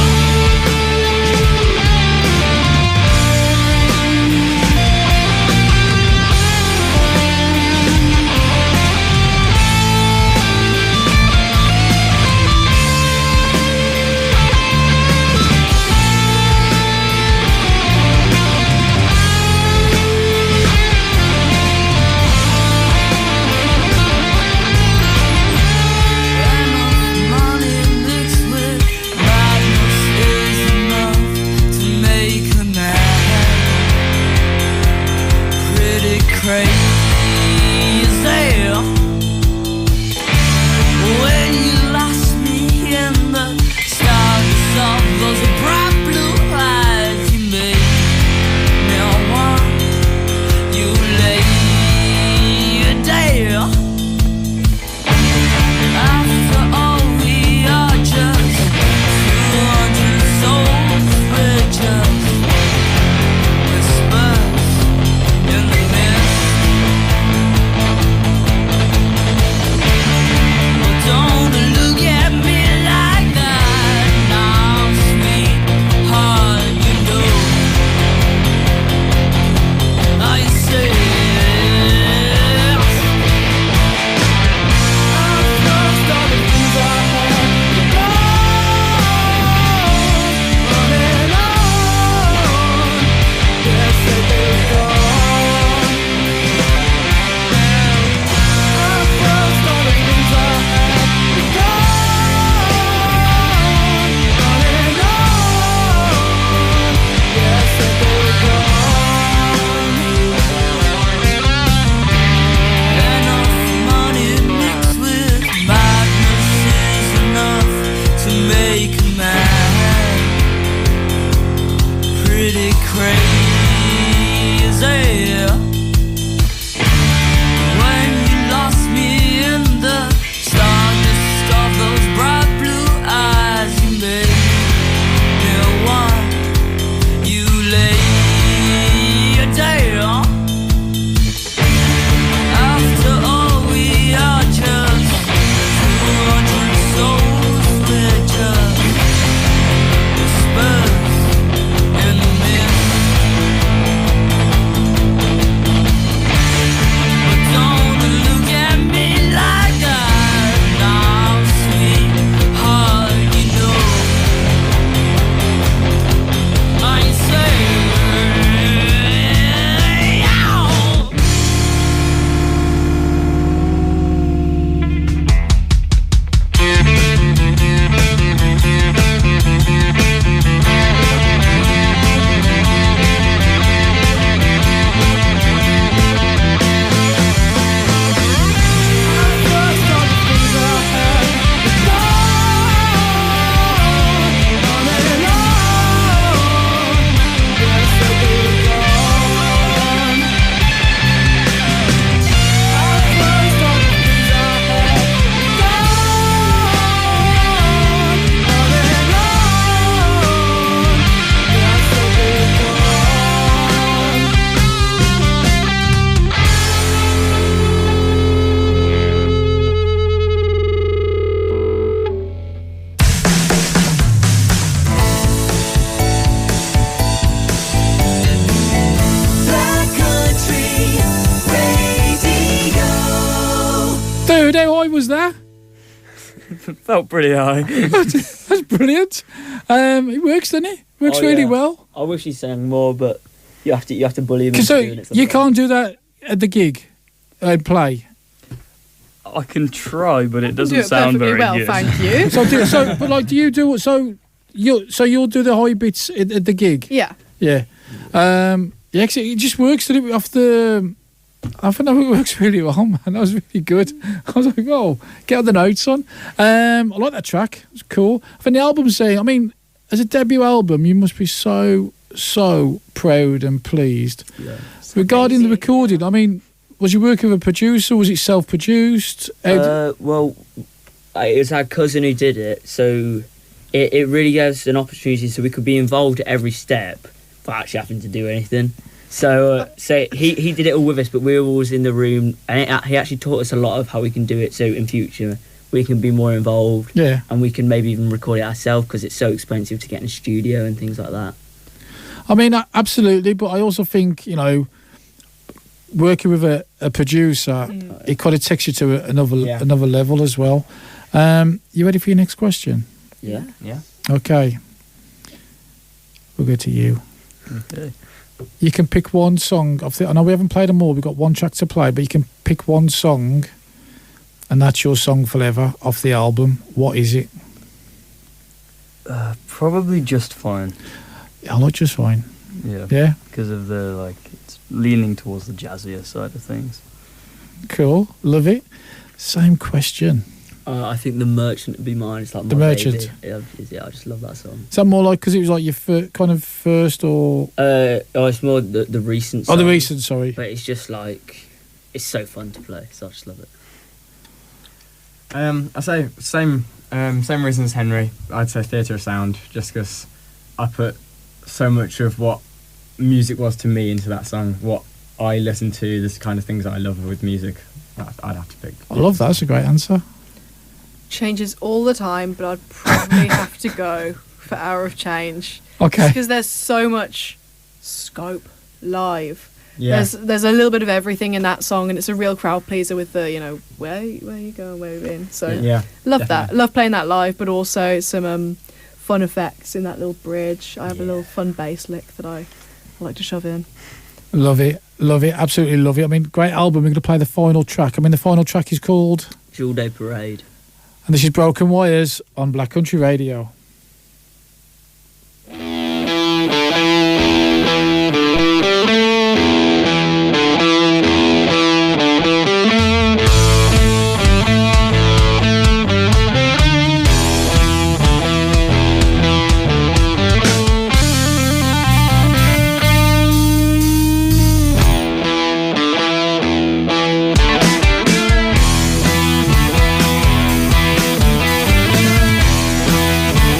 Dude, how high was that? Felt pretty high. That's brilliant. It works, doesn't it? Works Oh, really yeah. well. I wish he sang more, but you have to bully him. Because into doing it you sometimes. can't do that at the gig and play. I can try, but it Do doesn't it sound perfectly very well, good. thank you. But like, do you do so? You'll do the high bits at the gig. Yeah. Yeah. Yeah, 'cause it just works. Did it off the? I think it works really well, man. That was really good. I was like, oh, get all the notes on. I like that track. It's cool. I think the album's saying, I mean, as a debut album, you must be so proud and pleased. Yeah. Regarding the recording, I mean, was you working with a producer? Was it self-produced? Well, it was our cousin who did it, so it really gave us an opportunity so we could be involved at every step without actually having to do anything. So he did it all with us, but we were always in the room, and he actually taught us a lot of how we can do it. So in future we can be more involved, Yeah. and we can maybe even record it ourselves because it's so expensive to get in a studio and things like that. I mean, absolutely, but I also think, you know, working with a producer, it kind of takes you to another level as well. You ready for your next question? Yeah. Okay. We'll go to you. Okay. You can pick one song. I know we haven't played them all. We've got one track to play, but you can pick one song, and that's your song forever off the album. What is it? Probably Just Fine. I like Just Fine. Yeah. Yeah. Because of it's leaning towards the jazzier side of things. Cool. Love it. Same question. I think The Merchant would be mine. It's like The my Merchant. baby. Yeah, I just love that song. Is that more like because it was like your kind of first or? It's more the recent song. Oh, the recent. Sorry. But it's just like, it's so fun to play, so I just love it. I say same reason as Henry. I'd say Theatre of Sound, just because I put so much of what music was to me into that song. What I listen to, this kind of things that I love with music. I'd have to pick. I love that. That's a great answer. Changes all the time, but I'd probably have to go for Hour of Change. Okay. Because there's so much scope live. Yeah. There's a little bit of everything in that song, and it's a real crowd pleaser with the, you know, where you going, where you been. So Yeah, love definitely. that. Love playing that live, but also some fun effects in that little bridge. I have a little fun bass lick that I like to shove in. Love it. Love it. Absolutely love it. I mean, great album. We're going to play the final track. I mean, the final track is called Jewel Day Parade. And this is Broken Wires on Black Country Radio. Thank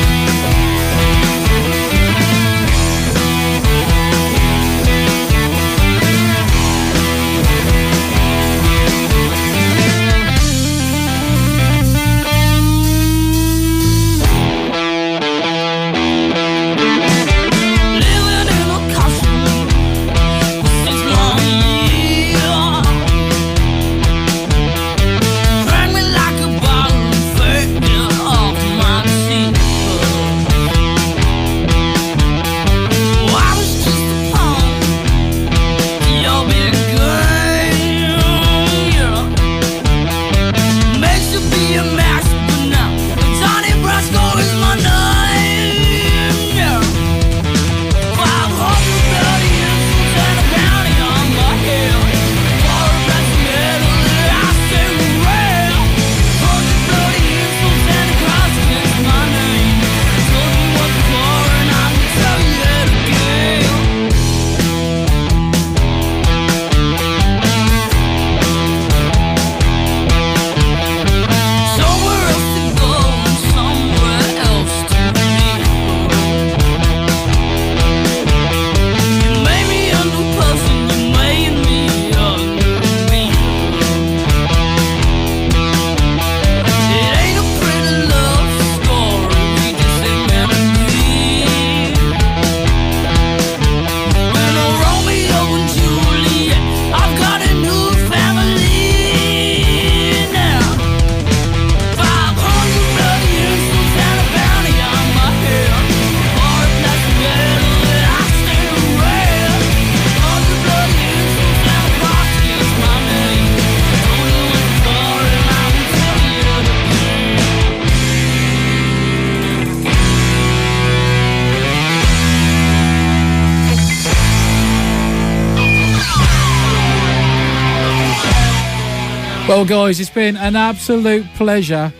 Well, guys, it's been an absolute pleasure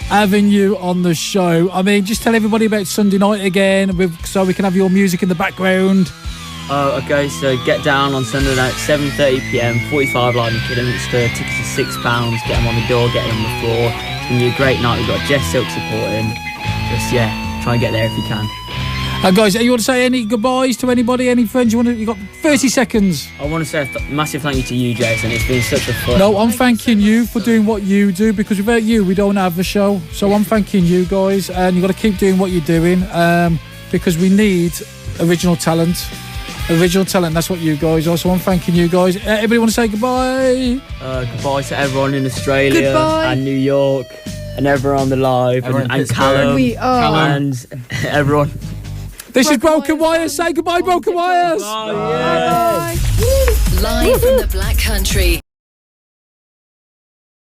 having you on the show. I mean, just tell everybody about Sunday night again, so we can have your music in the background. Okay, so get down on Sunday night, 7:30pm, 45 live in Kidderminster. Tickets are £6. Get them on the door, get them on the floor. It's going to be a great night. We've got Jess Silk supporting. Just, try and get there if you can. Guys, you want to say any goodbyes to anybody, any friends? You got 30 seconds. I want to say a massive thank you to you, Jason. It's been such a fun. No, I'm thanking you for doing what you do, because without you, we don't have the show. So I'm thanking you guys, and you've got to keep doing what you're doing, because we need original talent. Original talent, that's what you guys are. So I'm thanking you guys. Everybody want to say goodbye? Goodbye to everyone in Australia Goodbye. and New York and everyone on the live and Callum and everyone. This is Broken Wire. Say goodbye, Broken Wires. Live from the Black Country.